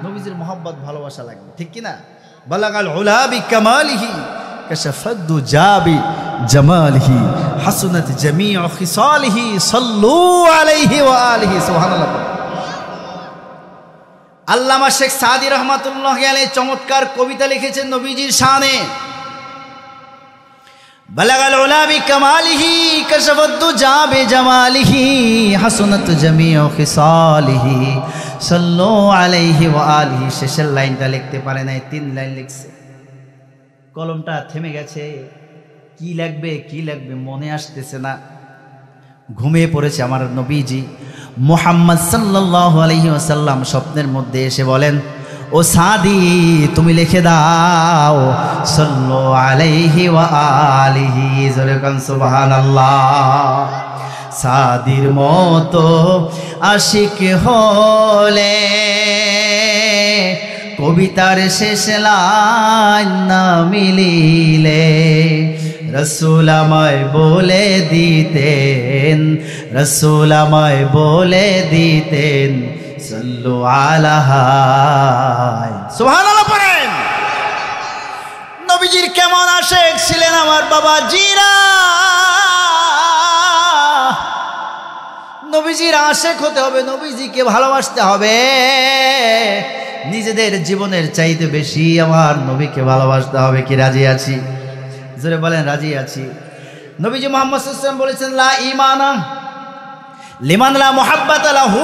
নবীজির মহব্বত ভালোবাসা লাগবে, ঠিক কিনা? বালাগাল উলা বিকামালিহি কাশাফাদ দুজাবি জামালিহি হাসনাত জামিউ খিসালিহি সাল্লু আলাইহি ওয়া আলিহি। সুবহানাল্লাহ। আল্লামা শেখ সাদি রহমাতুল্লাহি আলাইহি চমৎকার কবিতা লিখেছেন নবীজির শানে। বালাগাল উলা বিকামালিহি কাশাফাদ দুজাবি জামালিহি হাসনাত জামিউ খিসালিহি সাল্লু আলাইহি ওয়া আলিহি। শেষের লাইনটা লিখতে পারে নাই, 3 লাইন লিখছে। কলমটা থেমে গেছে, কি লাগবে কি লাগবে মনে আসতেছে না। ঘুমিয়ে পড়েছে আমার নবীজি মুহাম্মদ সাল্লাল্লাহু আলাইহি ওয়াসাল্লাম। স্বপ্নের মধ্যে এসে বলেন, ও সাদি তুমি লিখে দাও সাল্লু আলাইহি ওয়া আলিহি। জোরে কান সুবহানাল্লাহ। সাদির মতো আশিক হলে কবিতার শেষ লাইন না মিলিলে রসুল আমায় বলে দিতেন, রসুল আমায় বলে দিতেন সাল্লু আলাইহি। সুবহানাল্লাহ পড়েন। নবীজির কেমন আশিক ছিলেন আমার বাবা জিরা। নবীজির আশিক হতে হবে, নবীজিকে ভালোবাসতে হবে। নিজেদের জীবনের চাইতে বেশি আমার নবীকে ভালোবাসতে হবে। কি রাজি আছি? জোরে বলেন রাজি আছি। নবীজি মুহাম্মদ সাল্লাল্লাহু আলাইহি ওয়াসাল্লাম বলেছেন, লা ঈমানা লিমান লা মুহাব্বাতা লাহু।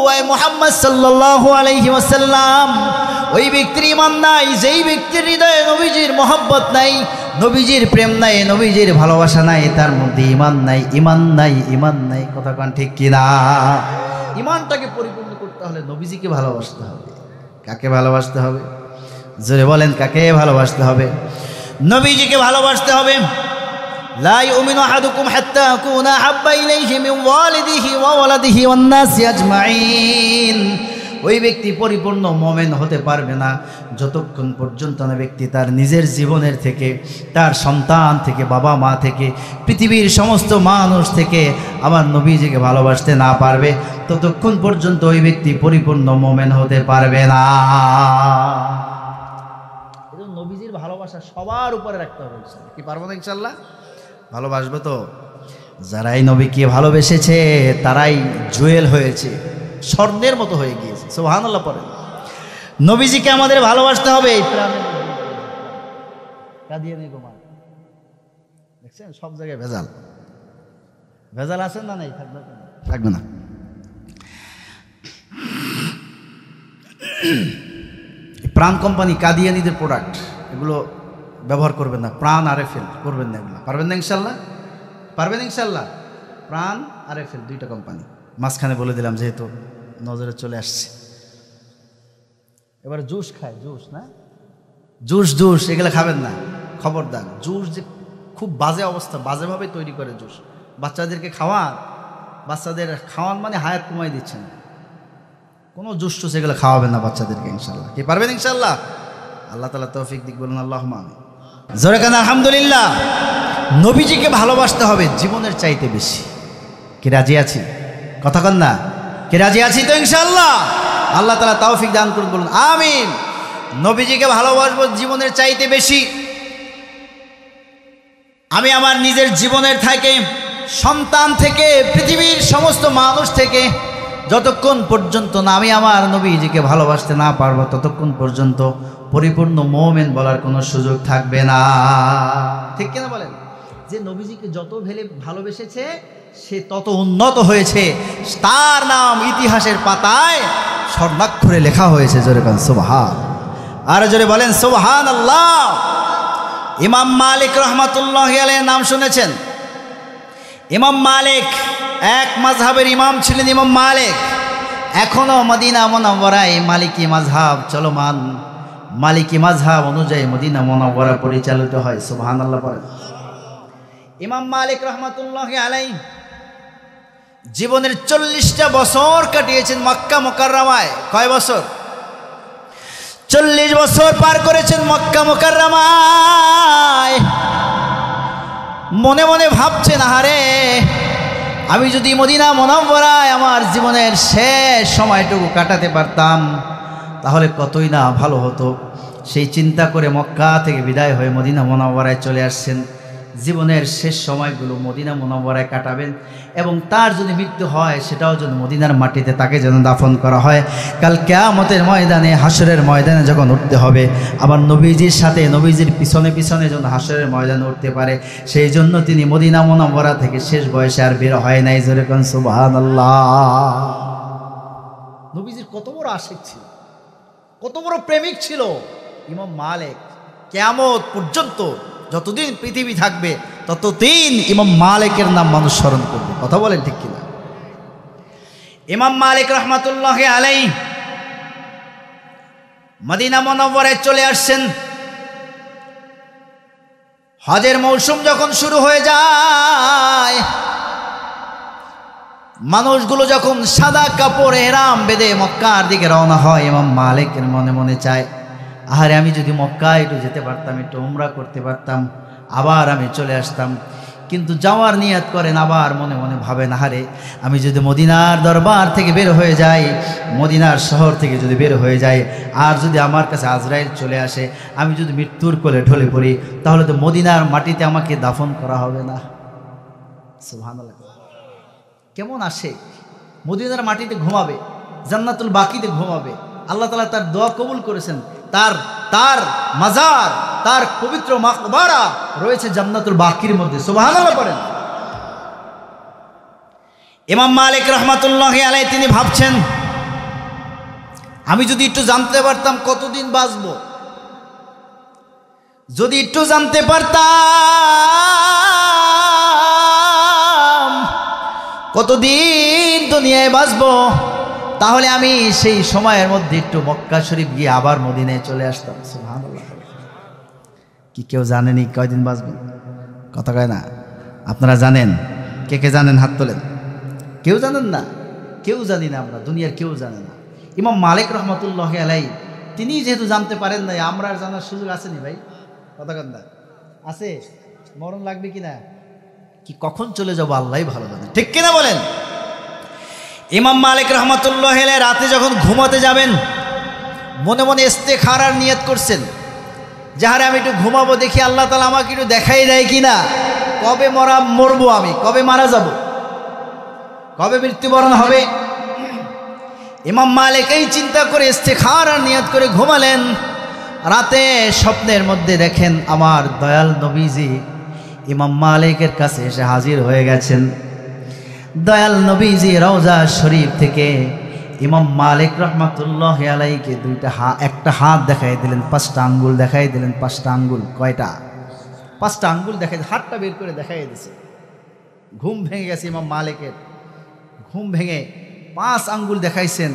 ওই মুহাম্মদ সাল্লাল্লাহু আলাইহি ওয়াসাল্লাম, ওই ব্যক্তির ঈমান নাই যেই ব্যক্তির হৃদয়ে নবীজির মহব্বত নাই, নবীজির প্রেম নাই, নবীজির ভালোবাসা নাই, তার মধ্যে ঈমান নাই, ঈমান নাই, ঈমান নাই। কথা কান ঠিক কিনা? ঈমানটাকে পরিপূর্ণ করতে হলে নবীজিকে ভালোবাসতে হবে। কাকে ভালোবাসতে হবে? জোরে বলেন কাকে ভালোবাসতে হবে? নবীজিকে ভালোবাসতে হবে। লা ইউমিনু আহাদুকুম হাত্তা আকুনা আহাব্বা ইলাইহি মিন ওয়ালিদিহি ওয়া ওয়ালাদিহি ওয়ান নাসি আজমাইন। ওই ব্যক্তি পরিপূর্ণ মুমিন হতে পারবে না যতক্ষণ পর্যন্ত না ব্যক্তি তার নিজের জীবনের থেকে, তার সন্তান থেকে, বাবা মা থেকে, পৃথিবীর সমস্ত মানুষ থেকে আমার নবীজিকে ভালোবাসতে না পারবে, ততক্ষণ পর্যন্ত ওই ব্যক্তি পরিপূর্ণ মুমিন হতে পারবে না। নবীজির ভালোবাসা সবার উপরে রাখতে হবে। কি পারবো না ইনশাল্লাহ? ভালোবাসবো তো। যারাই নবীকে ভালোবেসেছে তারাই জুয়েল হয়েছে, স্বর্ণের মতো হয়ে গিয়েছে। সুবহানাল্লাহ পড়েন। নবীজিকে আমাদের ভালোবাসতে হবে। এই প্রাণের কাঁদিয়ে নেই গোমান, দেখছেন সব জায়গায় ভেজাল। ভেজাল আছে না? নাই? থাকবে না। প্রাণ কোম্পানি কাদিয়ানিদের প্রোডাক্ট, এগুলো ব্যবহার করবেন না। প্রাণ আরএফএল করবেন না, এগুলো পারবেন না ইনশাল্লাহ? পারবেন ইনশাল্লাহ? প্রাণ আরএফএল 2টা কোম্পানি মাঝখানে বলে দিলাম যেহেতু নজরে চলে আসছে। এবার জুস খায়, জুস না, জুস এগুলো খাবেন না, খবরদার। জুস যে খুব বাজে অবস্থা, বাজেভাবে তৈরি করে জুস। বাচ্চাদেরকে খাওয়ান, বাচ্চাদের খাওয়ান মানে হায়াত কমাই দিচ্ছেন। কোনো জুস এগুলো খাওয়াবেন না বাচ্চাদেরকে ইনশাল্লাহ। কি পারবেন ইনশাল্লাহ? আল্লাহ তাআলা তৌফিক দিক, বলুন আল্লাহুম্মা আমিন। জোরে কান আলহামদুলিল্লাহ। নবীজিকে ভালোবাসতে হবে জীবনের চাইতে বেশি। কি রাজি আছি? কথা কন না, কি রাজি আছি তো ইনশাআল্লাহ? আল্লাহ তাআলা তৌফিক দান করুন, বলুন আমিন। নবীজিকে ভালোবাসবো জীবনের চাইতে বেশি। আমি আমার নিজের জীবনের থেকে, সন্তান থেকে, পৃথিবীর সমস্ত মানুষ থেকে যতক্ষণ পর্যন্ত না আমি আমার নবীজিকে ভালোবাসতে না পারবো, ততক্ষণ পর্যন্ত পরিপূর্ণ মুমিন বলার কোনো সুযোগ থাকবে না। ঠিক কিনা বলেন? যে নবীজিকে যত ভালোবেসেছে সে তত উন্নত হয়েছে, তার নাম ইতিহাসের পাতায় স্বর্ণাক্ষরে লেখা হয়েছে। জোরে বলেন সুবহান। আর জোরে বলেন সুবহানাল্লাহ। ইমাম মালিক রাহমাতুল্লাহি আলাইহির নাম শুনেছেন? ইমাম মালিক এক মাযহাবের ইমাম ছিলেন। ইমাম মালিক এখনো মদিনা মুনাওয়ারায় মালিকি মাযহাব চলমান। মালিকি মাযহাব অনুযায়ী মদিনা মুনাওয়ারা পরিচালিত হয়। সুবহানাল্লাহ বলেন। ইমাম মালিক রাহমাতুল্লাহি আলাইহি জীবনের 40টা বছর কাটিয়েছেন মক্কা মুকাররমায়। কয় বছর? 40 বছর পার করেছেন মক্কা মুকাররমায়। মনে মনে ভাবছেন, আহারে আমি যদি মদিনা মুনাওয়ারায় আমার জীবনের শেষ সময়টুকু কাটাতে পারতাম তাহলে কতই না ভালো হতো। সেই চিন্তা করে মক্কা থেকে বিদায় হয়ে মদিনা মুনাওয়ারায় চলে আসছেন। জীবনের শেষ সময়গুলো মদিনা মুনাওয়ারায় কাটাবেন এবং তার যদি মৃত্যু হয় সেটাও যেন মদিনার মাটিতে তাকে যেন দাফন করা হয়। কাল কিয়ামতের ময়দানে, হাসরের ময়দানে যখন উঠতে হবে, আবার নবীজির সাথে, নবীজির পিছনে পিছনে যেন হাসরের ময়দানে উঠতে পারে, সেই জন্য তিনি মদিনা মুনাওয়ারা থেকে শেষ বয়সে আর বের হয় নাই। জোরে কোন সুবহানাল্লাহ। নবীজির কত বড় আশিক ছিল, কত বড় প্রেমিক ছিল ইমাম মালিক। কিয়ামত পর্যন্ত যতদিন পৃথিবী থাকবে ততদিন ইমাম মালিকের নাম মানুষ স্মরণ করবে। কথা বলেন ঠিক কিনা? ইমাম মালিক রাহমাতুল্লাহি আলাইহি মদিনা মুনাওয়ারায় চলে আসছেন। হজের মৌসুম যখন শুরু হয়ে যায়, মানুষগুলো যখন সাদা কাপড় ইহরাম বেঁধে মক্কার দিকে রওনা হয়, ইমাম মালিকের মনে মনে চায়, আরে আমি যদি মক্কায় একটু যেতে পারতাম, একটু উমরা করতে পারতাম, আবার আমি চলে আসতাম। কিন্তু যাওয়ার নিয়ত করেন, আবার মনে মনে ভাবেন, আরে আমি যদি মদিনার দরবার থেকে বের হয়ে যাই, মদিনার শহর থেকে যদি বের হয়ে যাই, আর যদি আমার কাছে আজরাইল চলে আসে, আমি যদি মৃত্যুর কোলে ঢলে পড়ি, তাহলে তো মদিনার মাটিতে আমাকে দাফন করা হবে না। সুবহানাল্লাহ। কেমন আসে মদিনার মাটিতে ঘুমাবে, জান্নাতুল বাকিতে ঘুমাবে। আল্লাহ তাআলা তার দোয়া কবুল করেছেন। তার মাজার, তার পবিত্র মাকবারা রয়েছে জান্নাতুল বাকির মধ্যে। সুবহানাল্লাহ পড়েন। ইমাম মালিক রাহমাতুল্লাহি আলাইহি তিনি ভাবছেন, আমি যদি একটু জানতে পারতাম কতদিন বাঁচব, যদি একটু জানতে পারতাম কতদিন দুনিয়ায় বাঁচব, তাহলে আমি সেই সময়ের মধ্যে একটু মক্কা শরীফ গিয়ে আবার মদিনায় চলে আসতাম। সুবহানাল্লাহ। কি কেউ জানেনি কয়দিন বাঁচবেন? কথা কয় না। আপনারা জানেন? কে কে জানেন হাত তোলেন। কেউ জানেন না? কেউ জানি না আমরা, দুনিয়ার কেউ জানে না। ইমাম মালিক রাহমাতুল্লাহি আলাইহি তিনি যেহেতু জানতে পারেন নাই, আমরা আর জানার সুযোগ আসেনি ভাই। কথা কন না? আছে? মরণ লাগবে কিনা, কি কখন চলে যাবো আল্লাহই ভালো জানেন। ঠিক কিনা বলেন? ইমাম মালিক রাহমাতুল্লাহি আলাইহি রাতে যখন ঘুমাতে যাবেন, মনে মনে ইস্তেখারার নিয়ত করছেন, যাহারে আমি একটু ঘুমাবো, দেখি আল্লাহ তাআলা আমাকে একটু দেখাই দেয় কিনা, কবে মরবো আমি, কবে মারা যাব, কবে মৃত্যুবরণ হবে। ইমাম মালিক এই চিন্তা করে ইস্তেখারার নিয়ত করে ঘুমালেন। রাতে স্বপ্নের মধ্যে দেখেন আমার দয়াল নবীজি ইমাম মালিকের কাছে এসে হাজির হয়ে গেছেন। দয়াল নবীজি রওজা শরীফ থেকে ইমাম মালিক রাহমাতুল্লাহি আলাইহিকে একটা হাত দেখাই দিলেন, 5টা আঙ্গুল দেখাই দিলেন। 5টা আঙ্গুল কয়টা? 5টা আঙ্গুল দেখাই, হাতটা বের করে দেখাই দিছে। ঘুম ভেঙে গেছে ইমাম মালিকের। ঘুম ভেঙে 5 আঙ্গুল দেখাইছেন।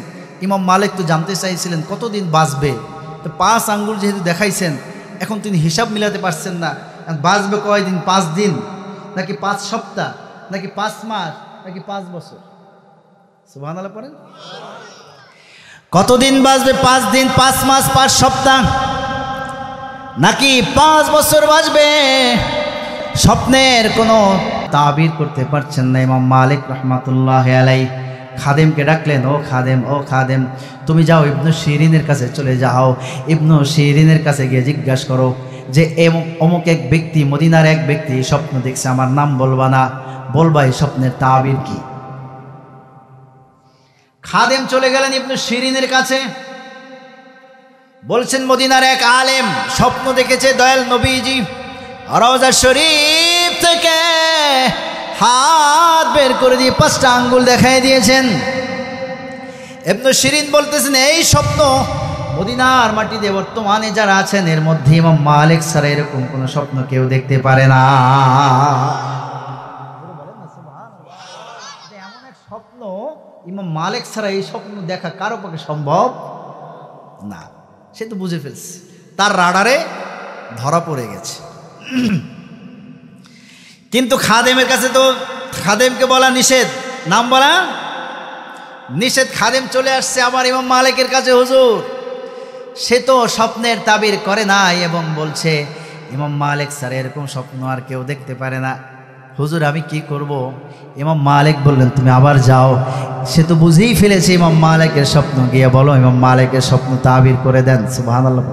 ইমাম মালিক তো জানতে চাইছিলেন কতদিন বাঁচবে, তো 5 আঙ্গুল যেহেতু দেখাইছেন, এখন তিনি হিসাব মিলাতে পারছেন না বাঁচবে কয়দিন, 5 দিন নাকি 5 সপ্তাহ নাকি 5 মাস নাকি 5 বছর। সুবহানাল্লাহ পড়েন। কতদিন বাঁচবে? 5 দিন, 5 মাস, 5 সপ্তাহ নাকি 5 বছর বাঁচবে, স্বপ্নের কোনো তাবির করতে পারছেন না। ইমাম মালিক রহমাতুল্লাহি আলাইহি খাদেমকে ডাকলেন, ও খাদেম, ও খাদেম, তুমি যাও ইবনু শিরিনের কাছে চলে যাও। ইবনু শিরিনের কাছে গিয়ে জিজ্ঞাসা করো যে অমুক এক ব্যক্তি, মদিনার এক ব্যক্তি স্বপ্ন দেখছে, আমার নাম বলবা না, বলবা এই স্বপ্নের তাবির কি। খাদেম চলে গেলেন ইবনু শিরিনের কাছে, বলছেন মদিনার এক আলেম স্বপ্ন দেখেছে দয়াল নবীজি রওজা শরীফ থেকে হাত বের করে দিয়ে 5টা আঙ্গুল দেখাই দিয়েছেন। ইবনু শিরিন বলতেছেন এই স্বপ্ন মদিনার মাটিতে বর্তমানে যারা আছেন এর মধ্যে ইমাম মালিক ছাড়া এরকম কোনো স্বপ্ন কেউ দেখতে পারে না। এমন এক স্বপ্ন ইমাম মালিক ছাড়া এই স্বপ্ন দেখা কারো পক্ষে সম্ভব না। সে তো বুঝে ফেলছে, তার রাডারে ধরা পড়ে গেছে। কিন্তু খাদেমের কাছে তো খাদেমকে বলা নিষেধ, নাম বলা নিষেধ। খাদেম চলে আসছে আবার ইমাম মালিকের কাছে, হুজুর সে তো স্বপ্নের তাবির করে নাই এবং বলছে ইমাম মালিক স্যার এরকম স্বপ্ন আর কেউ দেখতে পারে না, হুজুর আমি কি করব। ইমাম মালিক বললেন তুমি আবার যাও, সে তো বুঝেই ফেলেছে ইমাম মালিকের স্বপ্ন, গিয়ে বলো ইমাম মালিকের স্বপ্ন তাবির করে দেন। সুবহানাল্লাহ।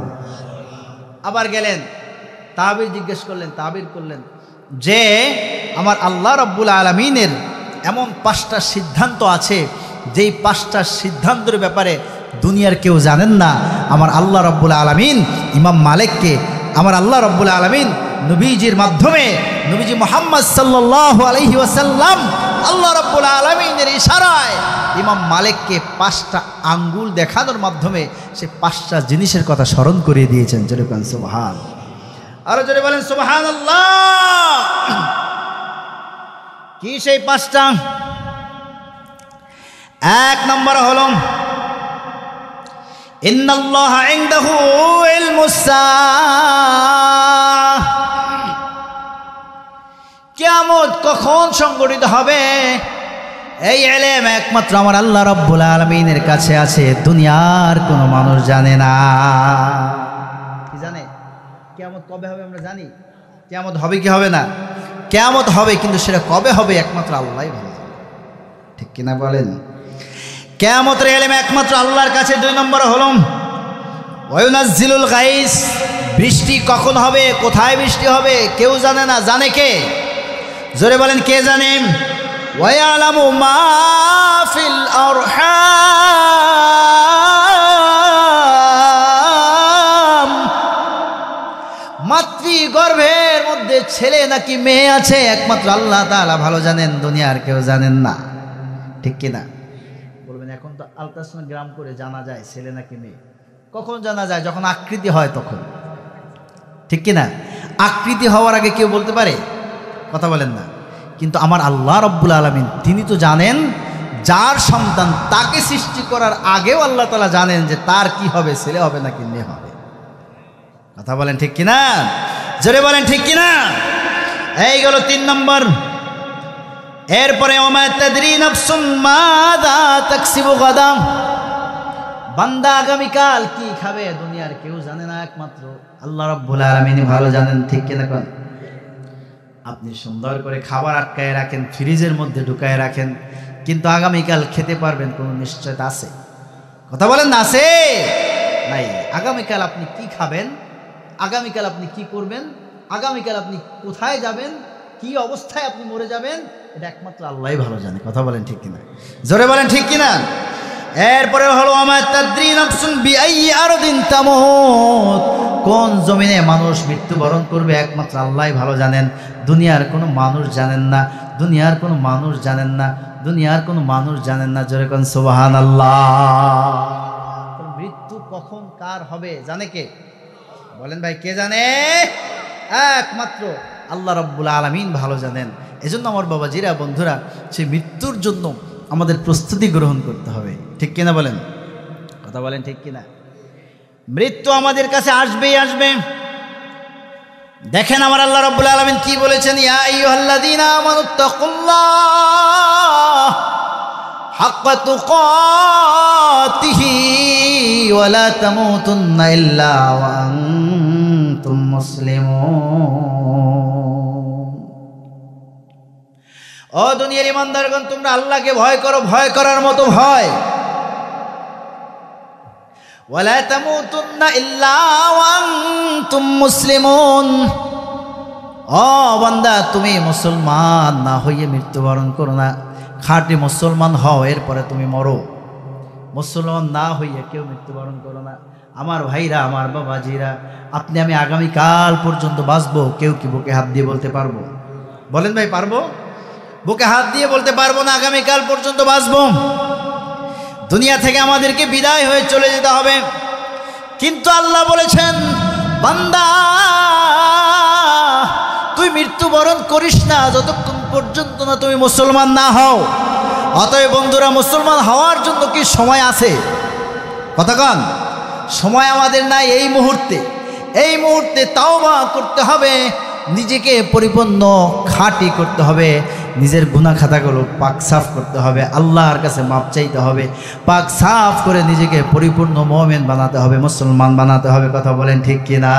আবার গেলেন, তাবির জিজ্ঞেস করলেন, তাবির করলেন যে আমার আল্লাহ রাব্বুল আলামিনের এমন 5টা সিদ্ধান্ত আছে যেই 5টা সিদ্ধান্তের ব্যাপারে দুনিয়ার কেউ জানেন না। আমার আল্লাহ রাব্বুল আলামিন ইমাম মালিককে, আমার আল্লাহ রাব্বুল আলামিন নবীজির মাধ্যমে, নবীজি মুহাম্মদ সাল্লাল্লাহু আলাইহি ওয়াসাল্লাম আল্লাহ রাব্বুল আলামিনের ইশারায় ইমাম মালিককে 5টা আঙ্গুল দেখানোর মাধ্যমে সে 5টা জিনিসের কথা স্মরণ করিয়ে দিয়েছেন। জোরে বলেন সুবহান, আরো জোরে বলেন সুবহানাল্লাহ। কি সেই 5টা? 1 নম্বর হলো ইন্নাল্লাহা ইনদাহু ইলমুস সাআহ, কিয়ামত কখন সংঘটিত হবে এই ইলম একমাত্র আমার আল্লাহ রাব্বুল আলামিনের কাছে আছে, দুনিয়ার কোনো মানুষ জানে না। কি জানে? কিয়ামত কবে হবে আমরা জানি, কিয়ামত হবে কি হবে না? কিয়ামত হবে, কিন্তু সেটা কবে হবে একমাত্র আল্লাহই ভালো জানে, ঠিক কিনা বলেন? কিয়ামতের ইলম একমাত্র আল্লাহর কাছে। 2 নম্বর হলো ওয়ায়ুনাজ্জিলুল গাইস, বৃষ্টি কখন হবে, কোথায় বৃষ্টি হবে কেউ জানে না, জানে কে? জোরে বলেন কে জানে? ওয়ায়ালামু মা ফিল আরহাম, মাতৃগর্ভের মধ্যে ছেলে নাকি মেয়ে আছে একমাত্র আল্লাহ তাআলা ভালো জানেন, দুনিয়ার কেউ জানেন না, ঠিক কিনা বলবেন? এখন তো আলট্রাসাউন্ডগ্রাম করে জানা যায় ছেলে নাকি মেয়ে। কখন জানা যায়? যখন আকৃতি হয় তখন, ঠিক কিনা? আকৃতি হওয়ার আগে কেউ বলতে পারে? কথা বলেন না। কিন্তু আমার আল্লাহ রাব্বুল আলামিন তিনি তো জানেন, যার সন্তান তাকে সৃষ্টি করার আগেও আল্লাহ তাআলা জানেন যে তার কি হবে, ছেলে হবে নাকি মেয়ে হবে। কথা বলেন ঠিক কিনা? জোরে বলেন ঠিক কিনা? এই গেল 3 নম্বর। এরপরে ওমা তাদরি নাফসুম মাযা তাকসিবু গাদা, বান্দা আগামীকাল কি খাবে দুনিয়ার কেউ জানে না, একমাত্র আল্লাহ রাব্বুল আলামিন ভালো জানেন, ঠিক কিনা? কোন আপনি সুন্দর করে খাবার আটকায় রাখেন, ফ্রিজের মধ্যে ঢুকায় রাখেন, কিন্তু আগামীকাল খেতে পারবেন কোনো নিশ্চয়তা আছে? কথা বলেন না, আছে নাই? আগামীকাল আপনি কি খাবেন, আগামীকাল আপনি কি করবেন, আগামীকাল আপনি কোথায় যাবেন, কি অবস্থায় আপনি মরে যাবেন, এটা একমাত্র আল্লাহই ভালো জানে। কথা বলেন ঠিক কিনা? জোরে বলেন ঠিক কিনা? এরপরে হলো আমা তাদরি নাফসুন বিআইয়ি আরদিন তামুত, কোন জমিনে মানুষ মৃত্যুবরণ করবে একমাত্র আল্লাহই ভালো জানেন, দুনিয়ার কোনো মানুষ জানেন না, দুনিয়ার কোনো মানুষ জানেন না, দুনিয়ার কোনো মানুষ জানেন না। জোরে কোন সুবহানাল্লাহ। মৃত্যু কখন কার হবে জানে কে? বলেন ভাই, কে জানে? একমাত্র আল্লাহ রাব্বুল আলামিন ভালো জানেন। এজন্য আমার বাবাজিরা, বন্ধুরা, সেই মৃত্যুর জন্য আমাদের প্রস্তুতি গ্রহণ করতে হবে, ঠিক কিনা বলেন? কথা বলেন ঠিক কিনা? মৃত্যু আমাদের কাছে আসবেই আসবে। দেখেন আমার আল্লাহ রাব্বুল আলামিন কি বলেছেন, ইয়া আইয়ুহাল্লাযীনা আমানুত্তাকুল্লাহ হাক্কা তুকাতিহি ওয়া লা তামুতুন্না ইল্লা ওয়া আনতুম মুসলিমুন। ও দুনিয়ার ইমানদারগণ, তোমরা আল্লাহকে ভয় করো, ভয় করার মতো ভয়। ওয়ালা তামুতুন্না ইল্লা ওয়া আনতুম মুসলিমুন। ও বান্দা, তুমি মুসলমান না হইয়ে মৃত্যুবরণ করো না। খাঁটি মুসলমান হও, এরপরে তুমি মরো। মুসলমান না হইয়া কেউ মৃত্যুবরণ করো না। আমার ভাইরা, আমার বাবাজিরা, আপনি আমি আগামীকাল পর্যন্ত বাঁচবো, কেউ কি বুকে হাত দিয়ে বলতে পারবো? বলেন ভাই, পারবো? বুকে হাত দিয়ে বলতে পারবো না আগামীকাল পর্যন্ত বাঁচবো। দুনিয়া থেকে আমাদেরকে বিদায় হয়ে চলে যেতে হবে। কিন্তু আল্লাহ বলেছেন, বান্দা তুই মৃত্যুবরণ করিস না যতক্ষণ পর্যন্ত না তুমি মুসলমান না হও। অতএব বন্ধুরা, মুসলমান হওয়ার জন্য কি সময় আছে? কতক্ষণ সময় আমাদের নাই। এই মুহূর্তে তাওবা করতে হবে, নিজেকে পরিপূর্ণ খাঁটি করতে হবে, নিজের গুনাহ খাতাগুলো পাক সাফ করতে হবে, আল্লাহর কাছে মাপ চাইতে হবে, পাক সাফ করে নিজেকে পরিপূর্ণ মুমিন বানাতে হবে, মুসলমান বানাতে হবে। কথা বলেন ঠিক কিনা?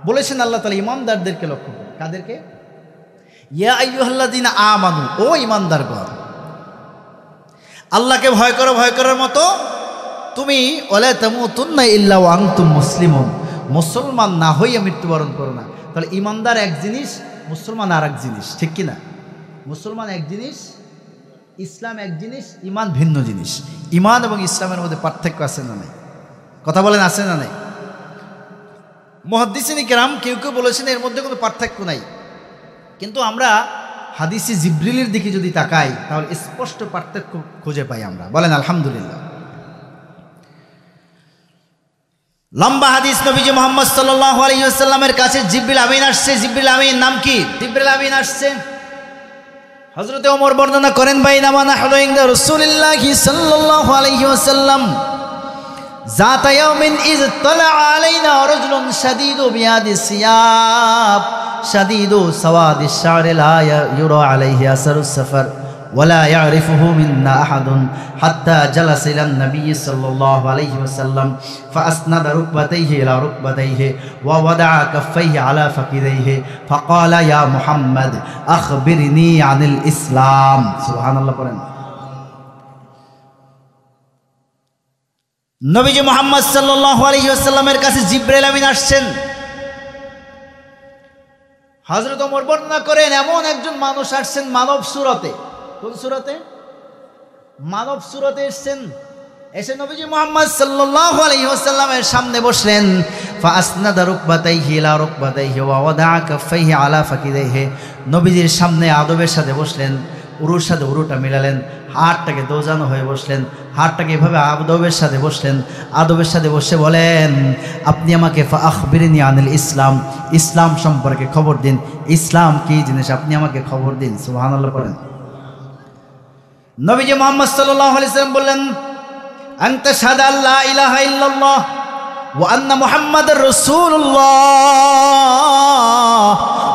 বলেছেন আল্লাহ তাআলা ইমানদারদেরকে লক্ষ্য করে। কাদেরকে? ইয়া আইয়ুহাল্লাযীনা আমানু, ও ইমানদারগণ, আল্লাহকে ভয় করো, ভয় করার মতো তুমি। ওয়ালা তামুতুন্না ইল্লা ওয়া আনতুম মুসলিমুন, মুসলমান না হইয়া মৃত্যুবরণ করো না। তাহলে ইমানদার এক জিনিস, মুসলমান আর এক জিনিস, ঠিক কিনা? মুসলমান এক জিনিস, ইসলাম এক জিনিস, ইমান ভিন্ন জিনিস। ইমান এবং ইসলামের মধ্যে পার্থক্য আছে না নাই? কথা বলেন, আছে না নাই? মুহাদ্দিসিন কিরাম কেউ কেউ বলেছেন এর মধ্যে কোনো পার্থক্য নাই, কিন্তু আমরা হাদিসে জিবরিলের দিকে যদি তাকাই তাহলে স্পষ্ট পার্থক্য খুঁজে পাই আমরা। বলেন আলহামদুলিল্লাহ। লম্বা হাদিস, নবীজি মুহাম্মদ সাল্লাল্লাহু আলাইহি ওয়াসাল্লামের কাছে জিবরিল আমিন আসছে। জিবরিল আমিন নাম কি? জিবরিল আমিন আসছে। হযরত ওমর বর্ণনা করেন, বাইনামা নাহনু ইনদা রাসূলিল্লাহি সাল্লাল্লাহু আলাইহি ওয়াসাল্লাম যাতা ইয়াউমিন ইয তালা আলাইনা রাজুলুন শাদীদু বিয়াদি সিয়াব শাদীদু সাওয়াদি শা'রি লা ইউরা আলাইহি আসরুস সাফার ওয়ালা ইয়ারিফুহু মিন্না আহাদুন হাত্তা জালাসা ইলা নবী সাল্লাল্লাহু আলাইহি ওয়াসাল্লাম ফাআসনাদা রুকবাতাইহি ইলা রুকবাতাইহি ওয়া ওয়াদাআ কাফাইহি আলা ফাকিদাইহি ফাকালা ইয়া মুহাম্মদ আখবিরনি আনিল ইসলাম। সুবহানাল্লাহ পড়েন। নবীজি মুহাম্মদ সাল্লাল্লাহু আলাইহি ওয়াসাল্লামের কাছে জিবরাইল আমিন আসছেন। হযরত ওমর বর্ণনা করেন, এমন একজন মানুষ আসছেন মানব সুরতে। কোন সুরতে? মানব সুরতে এসেছেন। এসে নবীজি মুহাম্মদ সাল্লাল্লাহু আলাইহি ওয়াসাল্লামের সামনে বসলেন। ফাআসনাদা রুকবাতাইহি ইলা রুকবাতাইহি ওয়া ওয়াদাআ কাফাইহি আলা ফাকিদাইহি, নবীজির সামনে আদবের সাথে বসলেন, উরুর সাথে উরুটা মিলালেন, হাতটাকে দোজানো হয়ে বসলেন, হাতটাকে এভাবে আদবের সাথে বসলেন। আদবের সাথে বসে বলেন, আপনি আমাকে ফাআখবিরনি আনিল ইসলাম, ইসলাম সম্পর্কে খবর দিন। ইসলাম কি জিনিস আপনি আমাকে খবর দিন। সুবহানাল্লাহ পড়েন। নবীজি মুহাম্মদ সাল্লাল্লাহু আলাইহি ওয়াসাল্লাম বললেন, আনতা শাহাদা আল্লা ইলাহা ইল্লাল্লাহ ওয়া আন্না মুহাম্মাদার রাসূলুল্লাহ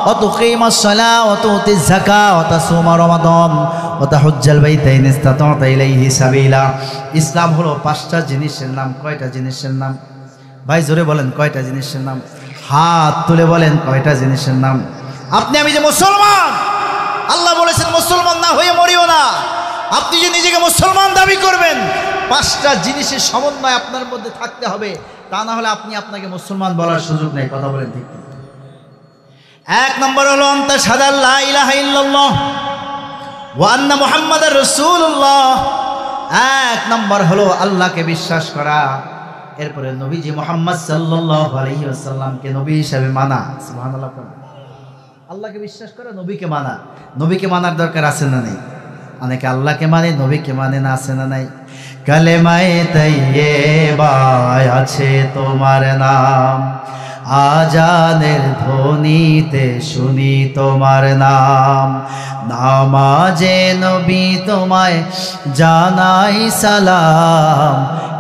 ওয়া তুকিমাস সালাহ ওয়া তুতিজ যাকাহ ওয়া তাসুমা রমাদান ওয়া তাহুজ্জাল বাইতা ইন ইসতাতা ইলাইহি সাবিলা। ইসলাম হলো 5টা জিনিসের নাম। কয়টা জিনিসের নাম? ভাই জোরে বলেন, কয়টা জিনিসের নাম? হাত তুলে বলেন, কয়টা জিনিসের নাম? আপনি আমি যে মুসলমান, আল্লাহ বলেছেন মুসলমান না হয়ে মরিও না। আপনি যে নিজেকে মুসলমান দাবি করবেন, 5টা জিনিসের সমন্বয় আপনার মধ্যে থাকতে হবে, তা না হলে আপনি আপনাকে মুসলমান বলার সুযোগ নেই। কথা বলেন ঠিক? 1 নম্বর হলো আনতা শাহাদা লা ইলাহা ইল্লাল্লাহ ওয়া আন্না মুহাম্মাদার রাসূলুল্লাহ। 1 নম্বর হলো আল্লাহকে বিশ্বাস করা, এরপরে নবীজি মুহাম্মদ সাল্লাল্লাহু আলাইহি ওয়াসাল্লামকে নবী হিসেবে মানা। সুবহানাল্লাহ। আল্লাহকে বিশ্বাস করা, নবীকে মানা। নবীকে মানার দরকার আছে না নেই? অনেকে আল্লাহকে মানে, নবীকে মানে না, আছে না নাই? কালেমায়ে তাইয়্যিবায় আছে তোমার নাম, আজানের ধ্বনিতে শুনি তোমার নাম, নামাজে নবী তোমায় জানাই সালাম,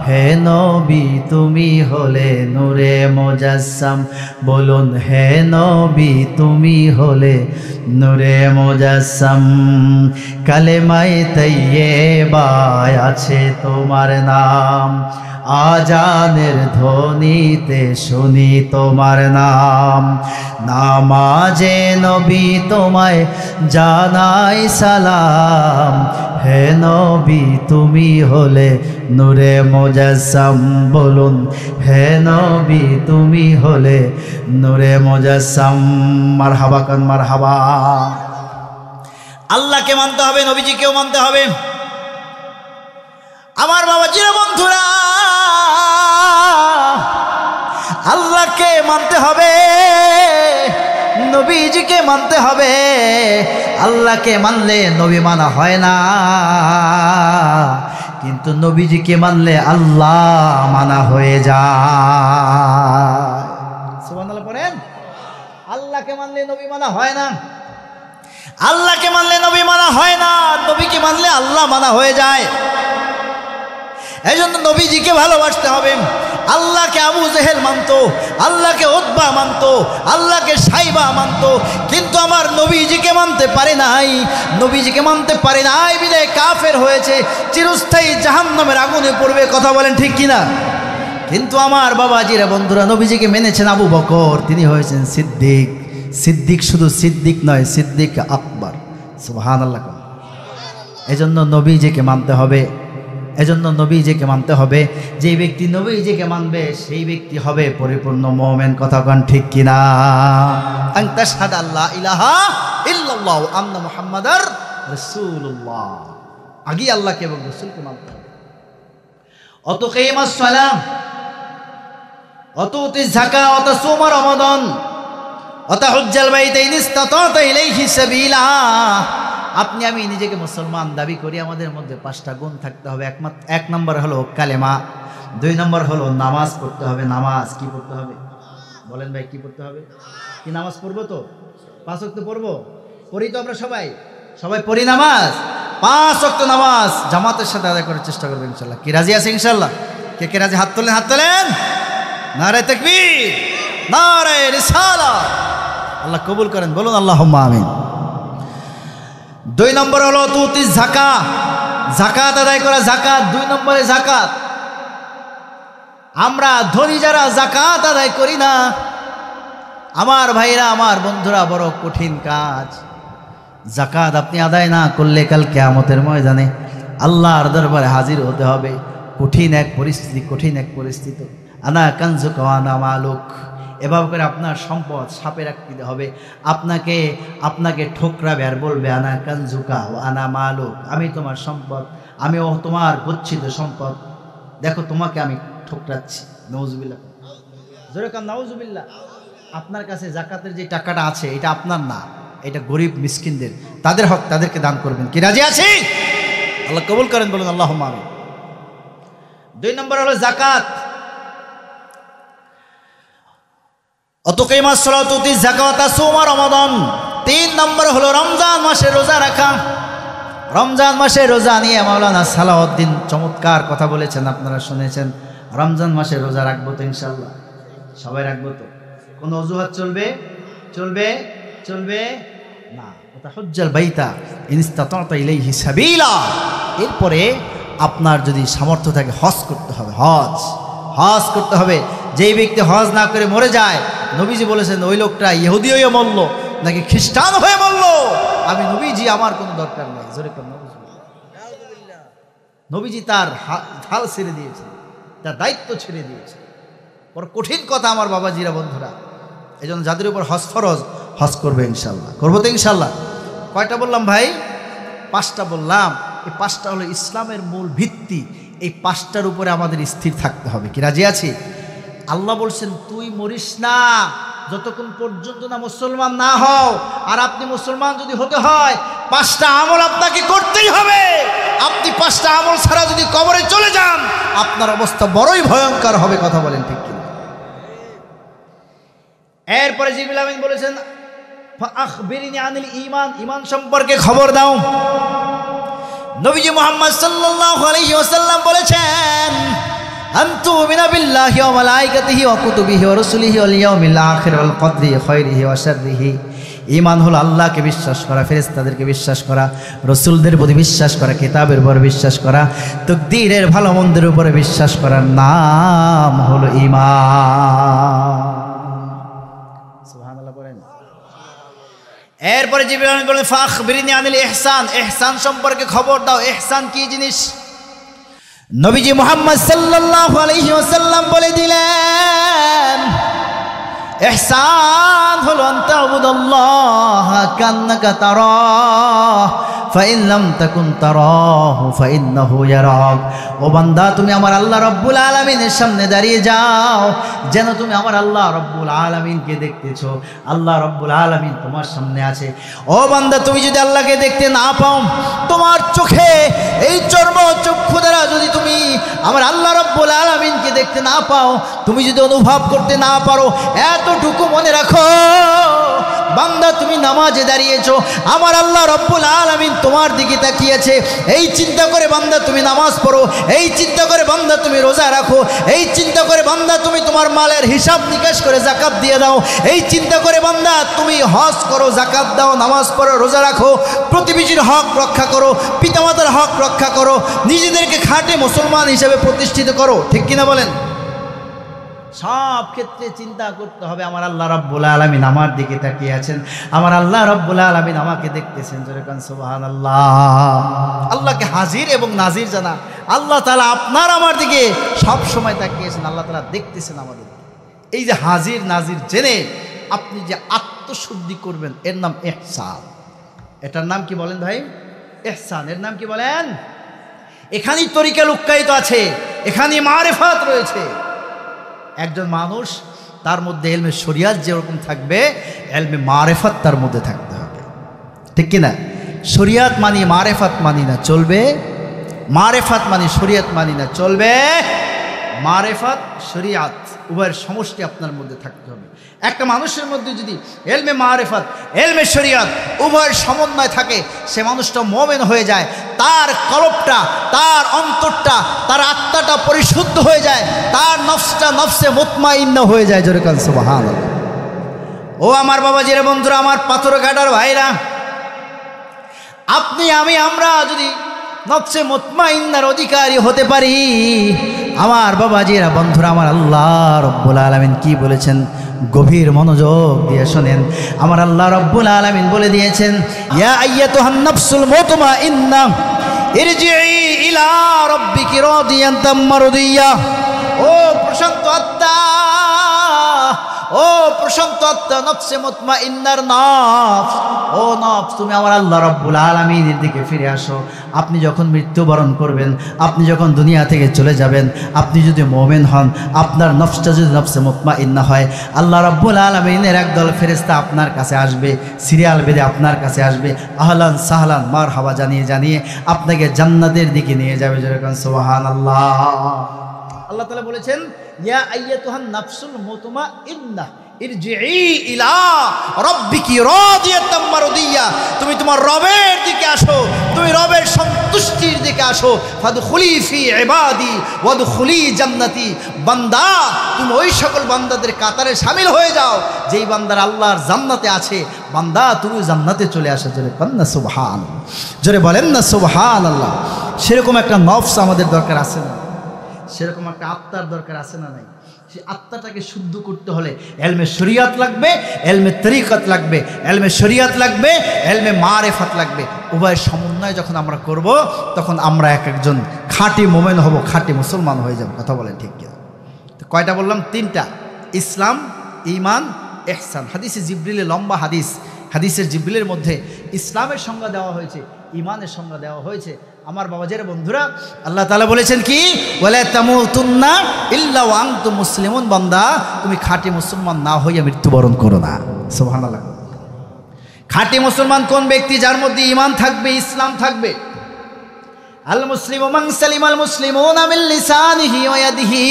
হে নবী তুমি হলে নূরে মুজাসসাম। বলুন, হে নবী তুমি হলে নূরে মুজাসসাম। কালেমায়ে তাইয়্যিবায় আছে তোমার নাম, আজানের ধ্বনিতে শুনি তোমার নাম। নামাজে নবী তোমায় জানাই সালাম, হে নবী তুমি হলে নূরে মুজাসসাম। বলুন হে নবী তুমি হলে নূরে মুজাসসাম। মারহাবা কান মারহাবা। আল্লাহকে মানতে হবে, নবীজিকেও মানতে হবে। আমার বাবাজিরা বন্ধুরা, আল্লাহকে মানতে হবে, নবীজিকে মানতে হবে। আল্লাহকে মানলে নবী মানা হয় না, কিন্তু নবীজিকে মানলে আল্লাহ মানা হয়ে যায়। সুবহানাল্লাহ পড়েন। আল্লাহকে মানলে নবী মানা হয় না, আল্লাহকে মানলে নবী মানা হয় না, নবীকে মানলে আল্লাহ মানা হয়ে যায়। এই জন্য নবীজিকে ভালোবাসতে হবে। আল্লাহকে আবু জেহেল মানতো, আল্লাহকে উতবা মানতো, আল্লাহকে সাইবা মানতো, কিন্তু আমার নবীজিকে মানতে পারে নাই। নবীজিকে মানতে পারে নাই বিদায় কাফের হয়েছে, চিরস্থায়ী জাহান্নামের আগুনে পড়বে। কথা বলেন ঠিক কিনা? কিন্তু আমার বাবাজিরা বন্ধুরা, নবীজিকে মেনেছেন আবু বকর, তিনি হয়েছেন সিদ্দিক। সিদ্দিক শুধু সিদ্দিক নয়, সিদ্দিক আকবর। সুবহানাল্লাহ। এজন্য নবীজিকে মানতে হবে, এজন্য নবীজিকে মানতে হবে। যে ব্যক্তি নবীজিকে মানবে সেই ব্যক্তি হবে পরিপূর্ণ মুমিন। কথা কোন ঠিক কিনা? আন তাশহাদা আল্লা ইলাহা ইল্লাল্লাহ ওয়া আন্না মুহাম্মাদার রাসূলুল্লাহ। আগে আল্লাহকে এবং রাসূলকে মানতে হবে। অত কিয়ামাস সালাম, অত উতি যাকাত, অত সুম রমাদান, অত হুজ্জাল বাইত ইন ইসতাতা ইলাইহি সাবিলা। আপনি আমি নিজেকে মুসলমান দাবি করি, আমাদের মধ্যে 5টা গুণ থাকতে হবে। এক নম্বর হলো কালেমা, 2 নম্বর হলো নামাজ পড়তে হবে। নামাজ কি পড়তে হবে? বলেন ভাই কি পড়তে হবে? কি নামাজ পড়বো তো? 5 ওয়াক্ত পড়বো? পড়ি তো আমরা সবাই, সবাই পড়ি নামাজ। 5 ওয়াক্ত নামাজ জামাতের সাথে আদায় করার চেষ্টা করবেন ইনশাল্লাহ। কি রাজি আছে ইনশাল্লাহ? কে কে রাজি? হাত তোলেন, হাত তোলেন। নারে তাকবীর, নারে রিসালাত। আল্লাহ কবুল করেন, বলুন আল্লাহুম্মা আমিন। 2 নম্বর হলো তুতি যাকাত, যাকাত আদায় করা। যাকাত 2 নম্বরে যাকাত। আমরা ধনী যারা যাকাত আদায় করি না, আমার ভাইরা, আমার বন্ধুরা, বড় কঠিন কাজ। যাকাত আপনি আদায় না করলে কাল কিয়ামতের ময়দানে আল্লাহর দরবারে হাজির হতে হবে। কঠিন এক পরিস্থিতি, কঠিন এক পরিস্থিতি। আনা কানজুকা ওয়া আনা মালুক। এভাবে করে আপনার সম্পদ সাপে রাখতে হবে। আপনাকে ঠোকরাবে আর বলবে আনা কানজুকা ও আনা মালুক, আমি তোমার সম্পদ, আমি ও তোমার গচ্ছিত সম্পদ, দেখো তোমাকে আমি ঠোকরাচ্ছি। নাউজুবিল্লাহ, জোরে কান নাউজুবিল্লাহ। আপনার কাছে যাকাতের যে টাকাটা আছে এটা আপনার না, এটা গরিব মিসকিনদের, তাদের হক, তাদেরকে দান করবেন। কি রাজি আছি? আল্লাহ কবুল করেন, বলুন আল্লাহুম্মা আমিন। 2 নম্বর হলো যাকাত। অতকিমাস সালাতু তুতি যাকাত সুম রমাদান। 3 নম্বর হলো রমজান মাসে রোজা রাখা। রমজান মাসে রোজা নিয়ে মাওলানা সালাউদ্দিন চমৎকার কথা বলেছেন, আপনারা শুনেছেন। রমজান মাসে রোজা রাখবো তো ইনশাআল্লাহ? সবাই রাখবো তো? কোনো অজুহাত চলবে? চলবে? চলবে না। ওয়া হুজ্জাল বাইতা ইন ইসতাতা ইলাইহি সাবিলা। এরপরে আপনার যদি সামর্থ্য থাকে হজ করতে হবে। হজ করতে হবে। যেই ব্যক্তি হজ না করে মরে যায়, নবীজি বলেছেন ওই লোকটা ইহুদি হয়ে মরল নাকি খ্রিস্টান হয়ে মরল, আমি নবীজি আমার কোনো দরকার নেই। জোরে করে নবীজি তার হাল ছেড়ে দিয়েছে, তার দায়িত্ব ছেড়ে দিয়েছে। বড় কঠিন কথা আমার বাবাজিরা বন্ধুরা। এই জন্য যাদের উপর হজ ফরজ, হজ করবে ইনশাল্লাহ। করবো তো ইনশাল্লাহ? কয়টা বললাম ভাই? 5টা বললাম। এই 5টা হলো ইসলামের মূল ভিত্তি। এই 5টার উপরে আমাদের স্থির থাকতে হবে। কি রাজি আছি? আল্লাহ বলছেন তুই মরিস না যতক্ষণ পর্যন্ত না মুসলমান না হও। আর আপনি মুসলমান যদি হতে হয় 5টা আমল আপনাকে করতেই হবে। আপনি 5টা আমল ছাড়া যদি কবরে চলে যান, আপনার অবস্থা বড়ই ভয়ঙ্কর হবে। কথা বলেন ঠিক কিনা? এরপরে জিবরিল আমিন বলেছেন ফাআখবিরনি আনিল ঈমান, ঈমান সম্পর্কে খবর দাও। নবীজি মুহাম্মদ সাল্লাল্লাহু আলাইহি ওয়াসাল্লাম বলেছেন আনতুমিনা বিল্লাহি ওয়া মালাইকাতিহি ওয়া কুতুবিহি ওয়া রাসূলিহি ওয়াল ইয়াউমিল আখির ওয়াল কদরি খায়রিহি ওয়া শাররিহি। ঈমান হলো আল্লাহকে বিশ্বাস করা, ফেরেশতাদেরকে বিশ্বাস করা, রসুলদের প্রতি বিশ্বাস করা, কিতাবের উপর বিশ্বাস করা, তাকদীরের ভালো মন্দের উপরে বিশ্বাস করার নাম হলো ঈমান। সুবহানাল্লাহ বলেন। এরপরে জিবরাইল বলেন ফাখবিরনি আনিল ইহসান, ইহসান সম্পর্কে খবর দাও। ইহসান কি জিনিস? নবীজি মুহাম্মদ সাল্লাল্লাহু আলাইহি ওয়াসাল্লাম বলে দিলেন ইহসান হলো আন তা'বুদাল্লাহ কান্নাকা তারাহ ফাইন লাম তাকুন তারাহু ফাইন্নাহু ইয়ারাক। ও বান্দা, তুমি আমার আল্লাহ রব্বুল আলামিনের সামনে দাঁড়িয়ে যাও যেন তুমি আমার আল্লাহ রব্বুল আলামিনকে দেখতেছো। আল্লাহ রব্বুল আলামিন তোমার সামনে আছে। ও বান্দা, তুমি যদি আল্লাহকে দেখতে না পাও, তোমার চোখে এই চর্ম চক্ষু দ্বারা যদি তুমি আমার আল্লাহ রব্বুল আলামিনকে দেখতে না পাও, তুমি যদি অনুভব করতে না পারো, এতটুকু মনে রাখো বান্দা, তুমি নামাজে দাঁড়িয়েছো, আমার আল্লাহ রব্বুল আলামিন তোমার দিকে তাকিয়েছে। এই চিন্তা করে বান্দা তুমি নামাজ পড়ো, এই চিন্তা করে বান্দা তুমি রোজা রাখো, এই চিন্তা করে বান্দা তুমি তোমার মালের হিসাব নিকাশ করে যাকাত দিয়ে দাও, এই চিন্তা করে বান্দা তুমি হজ করো, যাকাত দাও, নামাজ পড়ো, রোজা রাখো, প্রতিবেশীর হক রক্ষা করো, পিতামাতার হক রক্ষা করো, নিজেদেরকে খাঁটি মুসলমান হিসেবে প্রতিষ্ঠিত করো। ঠিক কিনা বলেন? সব ক্ষেত্রে চিন্তা করতে হবে আমার আল্লাহ রাব্বুল আলামিন আমার দিকে তাকিয়ে আছেন, আমার আল্লাহ রাব্বুল আলামিন আমাকে দেখতেছেন। জোরে কান সুবহানাল্লাহ। আল্লাহকে হাজির এবং নাজির জানা, আল্লাহ তাআলা আপনার আমার দিকে সব সময় তাকিয়েছেন, আল্লাহ তাআলা দেখতেছেন আমাদের। এই যে হাজির নাজির জেনে আপনি যে আত্মশুদ্ধি করবেন, এর নাম ইহসান। এটার নাম কি বলেন ভাই? ইহসান। এর নাম কি বলেন? এখানেই তরিকা লুক্কায়িত আছে, এখানেই মারিফাত রয়েছে। একজন মানুষ তার মধ্যে এলমে শরিয়াত যেরকম থাকবে, এলমে মারিফাত তার মধ্যে থাকতে হবে। ঠিক কিনা? শরিয়াত মানি মারিফাত মানি না চলবে, মারিফাত মানি শরিয়াত মানি না চলবে। মারিফাত শরিয়াত উভয়ের সমষ্টি আপনার মধ্যে থাকতে হবে। একটা মানুষের মধ্যে যদি এলমে মারিফাত এলমে শরিয়াত উভয়ের সমন্বয় থাকে, সে মানুষটা মুমিন হয়ে যায়, তার কলবটা, তার অন্তরটা, তার আত্মাটা পরিশুদ্ধ হয়ে যায়, তার নফসটা নফসে মুতমাইন্না হয়ে যায়। জোরে কান সুবহানাল্লাহ। ও আমার বাবাজিরা, বন্ধুরা, আমার পাথর ঘাটার ভাইরা, আপনি আমি আমরা যদি নফসে মুতমাইন্নার অধিকারী হতে পারি, আমার বাবাজিরা, বন্ধুরা, আমার আল্লাহ রব্বুল আলামিন কি বলেছেন গভীর মনোযোগ দিয়ে শোনেন। আমার আল্লাহ রব্বুল আলামিন বলে দিয়েছেন, ইয়া আইয়াতুহান নাফসুল মুতমাইন্না ইরজিই ইলা রাব্বিকি রাদিয়াতাম মারদিয়া। ও প্রশান্ত আত্মা, ও প্রশান্ত আত্মা, নফসে মুতমাইন্নার নফস, ও নফস, তুমি আমার আল্লাহ রব্বুল আলামিনের দিকে ফিরে আসো। আপনি যখন মৃত্যুবরণ করবেন, আপনি যখন দুনিয়া থেকে চলে যাবেন, আপনি যদি মুমিন হন, আপনার নফসটা যদি নফসে মুতমাইন্না হয়, আল্লাহ রব্বুল আলামিনের একদল ফেরেশতা আপনার কাছে আসবে, সিরিয়াল বেঁধে আপনার কাছে আসবে, আহলান সাহলান মারহাবা জানিয়ে জানিয়ে আপনাকে জান্নাতের দিকে নিয়ে যাবে। যেরকম সুবহানাল্লাহ। আল্লাহ তাআলা বলেছেন, ইয়া আইয়াতুহান নাফসুল মুতমাইন্নাহ ইরজিই ইলা রাব্বিকি রাদিয়াতাম মারদিয়া। তুমি তোমার রবের দিকে আসো, তুমি রবের সন্তুষ্টির দিকে আসো। ফাদখুলি ফি ইবাদি ওয়াদখুলি জান্নাতি। বান্দা, তুমি ওই সকল বান্দাদের কাতারে শামিল হয়ে যাও যেই বান্দারা আল্লাহর জান্নাতে আছে। বান্দা, তুমি জান্নাতে চলে আসো। জোরে বলেন না সুবহানাল্লাহ, জোরে বলেন না সুবহানাল্লাহ। সেরকম একটা নফস আমাদের দরকার আছে না? সেরকম একটা আত্মার দরকার আছে না নাই? সেই আত্মাটাকে শুদ্ধ করতে হলে এলমে শরিয়াত লাগবে, এলমে তরিকত লাগবে, এলমে শরিয়াত লাগবে, এলমে মারিফাত লাগবে। উভয়ের সমন্বয় যখন আমরা করব, তখন আমরা এক একজন খাঁটি মোমেন হব, খাঁটি মুসলমান হয়ে যাব। কথা বলেন ঠিক কিনা? তো কয়টা বললাম? তিনটা: ইসলাম, ঈমান, ইহসান। হাদিসে জিবরিলে লম্বা হাদিস, হাদিসের জিবরিলের মধ্যে ইসলামের সংজ্ঞা দেওয়া হয়েছে, ঈমানের সংজ্ঞা দেওয়া হয়েছে। আমার বাবাজের বন্ধুরা, আল্লাহ তাআলা বলেছেন কি? ওয়ালা তামুতুন্না ইল্লা ওয়া আনতুম মুসলিমুন। বান্দা, তুমি খাঁটি মুসলমান না হইয়া মৃত্যুবরণ করো না। সুবহানাল্লাহ। খাঁটি মুসলমান কোন ব্যক্তি? যার মধ্যে ঈমান থাকবে, ইসলাম থাকবে। আল মুসলিমু মান সালিমাল মুসলিমুনা মিন লিসানিহি ওয়া ইয়াদিহি।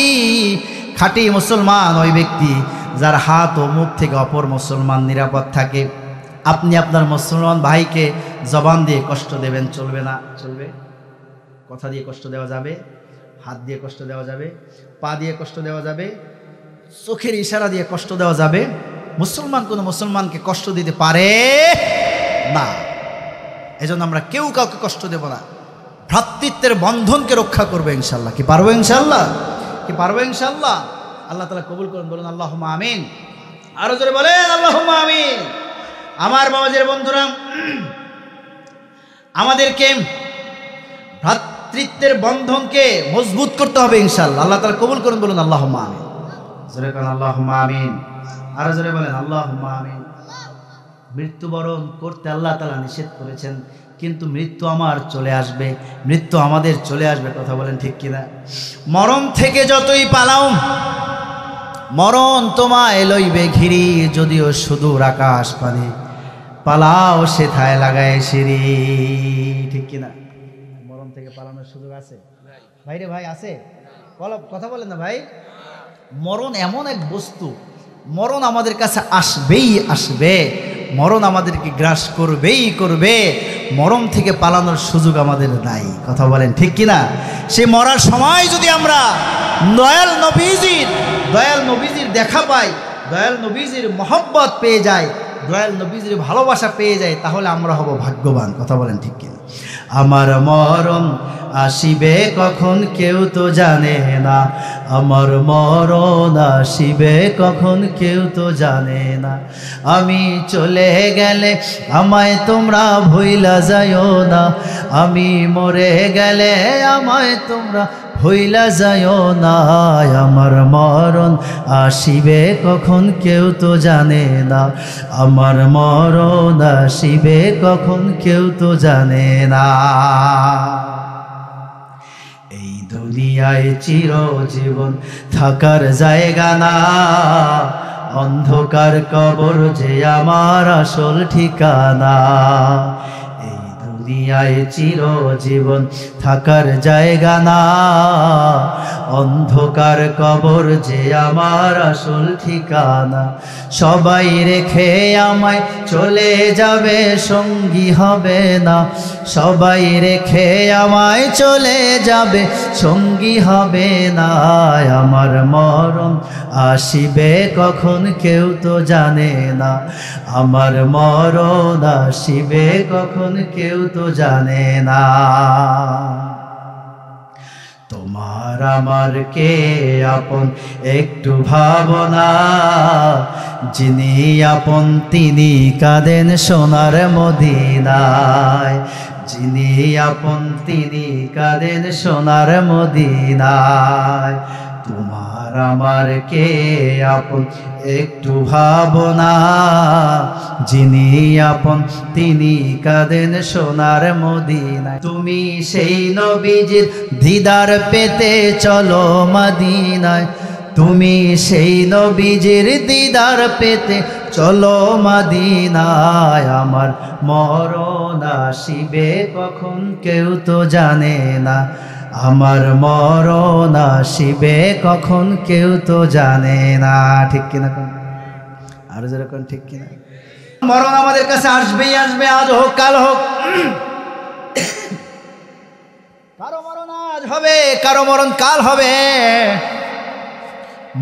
খাঁটি মুসলমান ওই ব্যক্তি যার হাত ও মুখ থেকে অপর মুসলমান নিরাপদ থাকে। আপনি আপনার মুসলমান ভাইকে জবান দিয়ে কষ্ট দেবেন, চলবে না? চলবে। কথা দিয়ে কষ্ট দেওয়া যাবে, হাত দিয়ে কষ্ট দেওয়া যাবে, পা দিয়ে কষ্ট দেওয়া যাবে, চোখের ইশারা দিয়ে কষ্ট দেওয়া যাবে, মুসলমান কোনো মুসলমানকে কষ্ট দিতে পারে না। এজন্য আমরা কেউ কাউকে কষ্ট দেব না, ভ্রাতৃত্বের বন্ধনকে রক্ষা করবে ইনশাল্লাহ। কি পারবো ইনশাল্লাহ? কি পারবো ইনশাল্লাহ? আল্লাহ তাআলা কবুল করুন, বলুন আল্লাহুম্মা আমিন। আরো জোরে বলেন আল্লাহুম্মা আমিন। আমার বাবাজির বন্ধুরা, আমাদেরকে ভ্রাতৃত্বের বন্ধনকে মজবুত করতে হবে ইনশাআল্লাহ। আল্লাহ তাআলা কবুল করুন, বলুন আল্লাহুম্মা আমিন। জোরে বলেন আল্লাহুম্মা আমিন। আরো জোরে বলেন আল্লাহুম্মা আমিন। মৃত্যুবরণ করতে আল্লাহ তাআলা নিষেধ করেছেন, কিন্তু মৃত্যু আমার চলে আসবে, মৃত্যু আমাদের চলে আসবে। কথা বলেন ঠিক কিনা? মরণ থেকে যতই পালাও, মরণ তোমায় লইবে ঘিরি, যদিও সুদূর আকাশ পানে পালাও সেথায় লাগায় সিঁড়ি। ঠিক কিনা? মরণ থেকে পালানোর সুযোগ আছে ভাই? রে ভাই আছে? কথা বলেন না ভাই। মরণ এমন এক বস্তু, মরণ আমাদের কাছে আসবেই আসবে, মরণ আমাদেরকে গ্রাস করবেই করবে। মরণ থেকে পালানোর সুযোগ আমাদের নাই। কথা বলেন ঠিক কিনা? সে মরার সময় যদি আমরা দয়াল নবীজির দেখা পাই, দয়াল নবীজির মহব্বত পেয়ে যাই, দয়াল নবীজির ভালোবাসা পেয়ে যাই, তাহলে আমরা হব ভাগ্যবান। কথা বলেন ঠিক কিনা? আমার মরণ আসিবে কখন কেউ তো জানে না, আমার মরণ আসিবে কখন কেউ তো জানে না। আমি চলে গেলে আমায় তোমরা ভুইলা যাইও না, আমি মরে গেলে আমায় তোমরা ভুইলা যাইও না। আমার মরণ আসিবে কখন কেউ তো জানে না, আমার মরণ আসিবে কখন কেউ তো জানে না। এই দুনিয়ায় চিরজীবন থাকার জায়গা না, অন্ধকার কবর যে আমার আসল ঠিকানা। এই দুনিয়ায় চিরজীবন থাকার জায়গা না, অন্ধকার কবর যে আমার আসল ঠিকানা। সবাই রেখে আমায় চলে যাবে, সঙ্গী হবে না, সবাই রেখে আমায় চলে যাবে, সঙ্গী হবে না। আমার মরণ আসিবে কখন কেউ তো জানে না, আমার মরণ আসিবে কখন কেউ তো জানে না। তোমার আমার কে আপন একটু ভাবনা, যিনি আপন তিনি কাঁদেন সোনার মদিনায়, যিনি আপন তিনি কাঁদেন সোনার মদিনায়। তোমার আমার কে আপন একটু ভাবনা, যিনি আপন তিনি কাঁদেন সোনার মদিনায়। তুমি সেই নবীজির দিদার পেতে চলো মদিনায়, তুমি সেই নবীজির দিদার পেতে চলো মদিনায়। আমার মরণ আসিবে কখন কেউ তো জানে না, আমার মরণ আসিবে কখন কেউ তো জানে না। ঠিক কিনা? আর যেরকম ঠিক কিনা? মরণ আমাদের কাছে আসবেই আসবে, আজ হোক কাল হোক। কারো মরণ আজ হবে, কারো মরণ কাল হবে।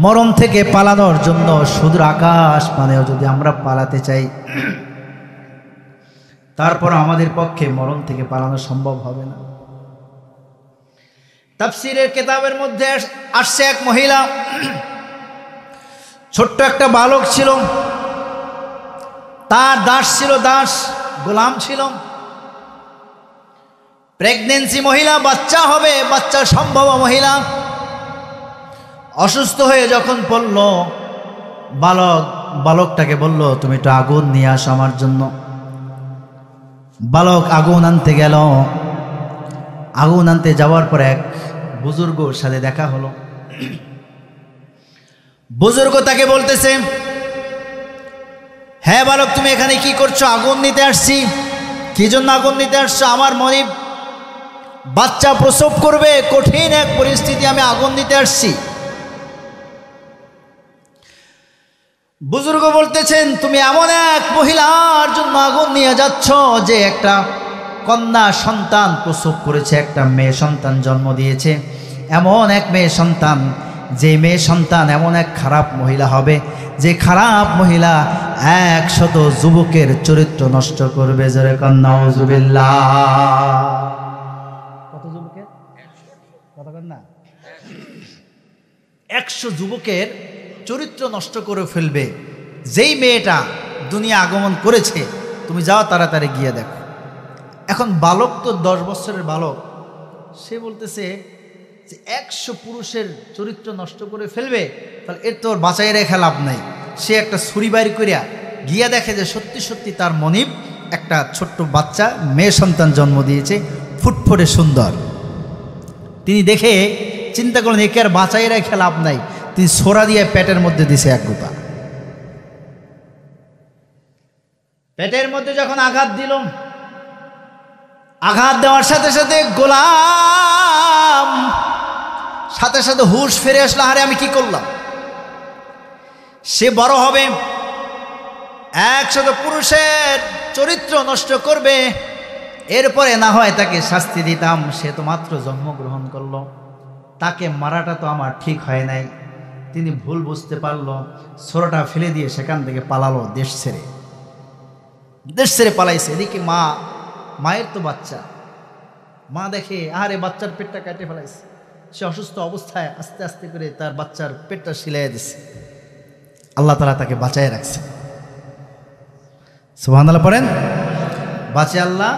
মরণ থেকে পালানোর জন্য সুদূর আকাশ পানেও যদি আমরা পালাতে চাই, তারপর আমাদের পক্ষে মরণ থেকে পালানো সম্ভব হবে না। তাফসীরের কিতাবের মধ্যে আসছে, এক মহিলা, ছোট্ট একটা বালক ছিল, তার দাস ছিল, দাস গোলাম ছিল, প্রেগন্যান্সি মহিলা, বাচ্চা হবে, বাচ্চা সম্ভব মহিলা। অসুস্থ হয়ে যখন পড়ল, বালকটাকে বলল, তুমি একটু আগুন নিয়ে আসো আমার জন্য। বালক আগুন আনতে গেল। আগুন আনতে যাওয়ার পর এক বুজুর্গর সাথে দেখা হলো। বুজুর্গ তাকে বলতেছে, হ্যাঁ বালক, তুমি এখানে কি করছো? আগুন নিতে আসছি। কি জন্য আগুন নিতে আসছো? আমার মনিব বাচ্চা প্রসব করবে, কঠিন এক পরিস্থিতি, আমি আগুন দিতে আসছি। বুজুর্গ বলতেছেন, তুমি এমন এক মহিলার জন্য আগুন নিয়ে যাচ্ছ যে একটা কন্যা সন্তান প্রসব করেছে, একটা মেয়ে সন্তান জন্ম দিয়েছে। এমন এক মেয়ে সন্তান যে মেয়ে সন্তান এমন এক খারাপ মহিলা হবে, যে খারাপ মহিলা 100 যুবকের চরিত্র নষ্ট করবে। জোরে কান নাউজুবিল্লাহ। কত যুবকের? কথা বলেন না। 100 যুবকের চরিত্র নষ্ট করে ফেলবে যেই মেয়েটা দুনিয়া আগমন করেছে। তুমি যাও তাড়াতাড়ি গিয়ে দেখো। এখন বালক তো 10 বছরের বালক, সে বলতেছে যে 100 পুরুষের চরিত্র নষ্ট করে ফেলবে, তাহলে এর তোর বাঁচাই রেখে লাভ নাই। সে একটা ছুরি বাইর করিয়া গিয়া দেখে যে সত্যি সত্যি তার মনিব একটা ছোট্ট বাচ্চা মেয়ে সন্তান জন্ম দিয়েছে, ফুটফুটে সুন্দর। তিনি দেখে চিন্তা করলেন একে আর বাঁচাই রেখে লাভ নাই। তিনি ছোরা দিয়ে পেটের মধ্যে দিছে এক গোপা। পেটের মধ্যে যখন আঘাত দিল, আঘাত দেওয়ার সাথে সাথে গোলাম সাথে সাথে হুঁশ ফিরে আসলো, আরে আমি কি করলাম। সে বড় হবে, 100 পুরুষের চরিত্র নষ্ট করবে, এরপরে না হয় তাকে শাস্তি দিতাম। সে তো মাত্র জন্মগ্রহণ করলো, তাকে মারাটা তো আমার ঠিক হয় নাই। তিনি ভুল বুঝতে পারলো, ছোরাটা ফেলে দিয়ে সেখান থেকে পালালো, দেশ ছেড়ে পালাইছে। এদিকে মায়ের তো বাচ্চা, মা দেখে আরে বাচ্চার পেটটা কেটে ফেলাইছে। সে অসুস্থ অবস্থায় আস্তে আস্তে করে তার বাচ্চার পেটটা সিলাই দিছে। আল্লাহ তাআলা তাকে বাঁচায় রাখছে। সুবহানাল্লাহ পড়েন। বাঁচে আল্লাহ,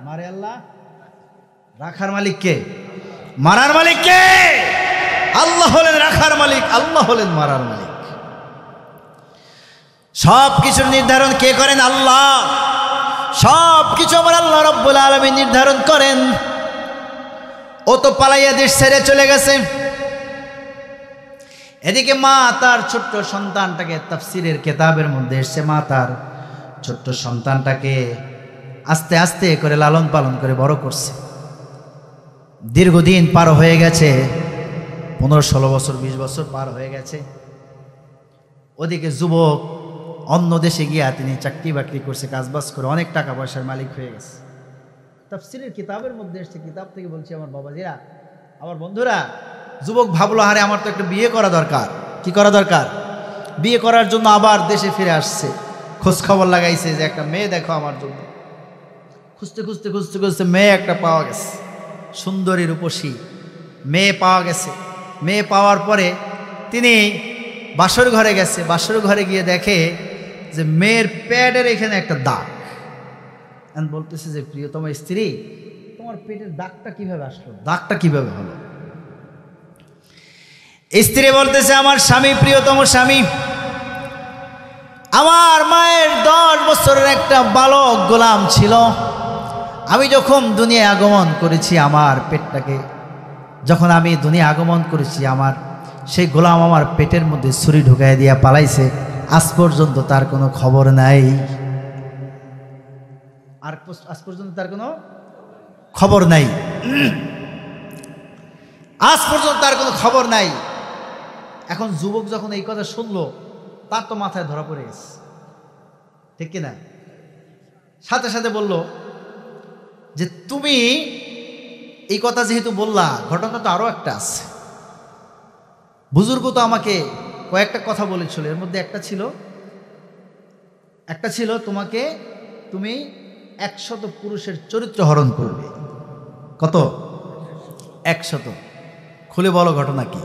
মারে আল্লাহ। রাখার মালিক কে? মারার মালিক কে? আল্লাহ হলেন রাখার মালিক, আল্লাহ হলেন মারার মালিক। সব কিছুর নির্ধারণ কে করেন? আল্লাহ। সব কিছু আমার আল্লাহ রাব্বুল আলামিন নির্ধারণ করেন। ও তো পালাইয়া দেশ ছেড়ে চলে গেছে। এদিকে মা তার ছোট্ট সন্তানটাকে, তাফসিরের কিতাবের মধ্যে এসেছে, মা তার ছোট্ট সন্তানটাকে আস্তে আস্তে করে লালন পালন করে বড় করছে। দীর্ঘদিন পার হয়ে গেছে, 15-16 বছর 20 বছর পার হয়ে গেছে। ওদিকে যুবক অন্য দেশে গিয়া তিনি চাকরি বাকরি করছে, কাজবাজ করে অনেক টাকা পয়সার মালিক হয়ে গেছে। তাফসিরের কিতাবের মধ্যে এসছে, কিতাব থেকে বলছি আমার বাবাজিরা, আমার বন্ধুরা, যুবক ভাবলো আরে আমার তো একটা বিয়ে করা দরকার। কি করা দরকার? বিয়ে করার জন্য আবার দেশে ফিরে আসছে, খোঁজ খবর লাগাইছে যে একটা মেয়ে দেখো আমার জন্য। খুঁজতে খুঁজতে খুঁজতে খুঁজতে মেয়ে একটা পাওয়া গেছে, সুন্দরী রূপসী মেয়ে পাওয়া গেছে। মেয়ে পাওয়ার পরে তিনি বাসর ঘরে গেছে। বাসর ঘরে গিয়ে দেখে যে মেয়ের পেটের এখানে একটা দাগ। বলতেছে যে প্রিয়তম স্ত্রী, তোমার পেটের দাগটা কিভাবে আসলো? দাগটা কিভাবে হলো? স্ত্রী বলতেছে আমার স্বামী, প্রিয়তম স্বামী, আমার মায়ের 10 বছরের একটা বালক গোলাম ছিল। আমি যখন দুনিয়া আগমন করেছি, আমার পেটটাকে যখন আমি দুনিয়া আগমন করেছি, আমার সেই গোলাম আমার পেটের মধ্যে ছুরি ঢুকাই দিয়া পালাইছে। আজ পর্যন্ত তার কোনো খবর নাই। আর আজ পর্যন্ত তার কোনো খবর নাই। আজ পর্যন্ত তার কোনো খবর নাই। এখন যুবক যখন এই কথা শুনলো, তার তো মাথায় ধরা পড়ে গেছে, ঠিক কিনা? সাথে সাথে বলল যে তুমি এই কথা যেহেতু বললা, ঘটনা তো আরো একটা আছে। বুজুর্গ তো আমাকে কয়েকটা কথা বলেছিল, এর মধ্যে একটা ছিল তুমি 100 পুরুষের চরিত্র হরণ করবে। কত? 100। খুলে বলো ঘটনা কি?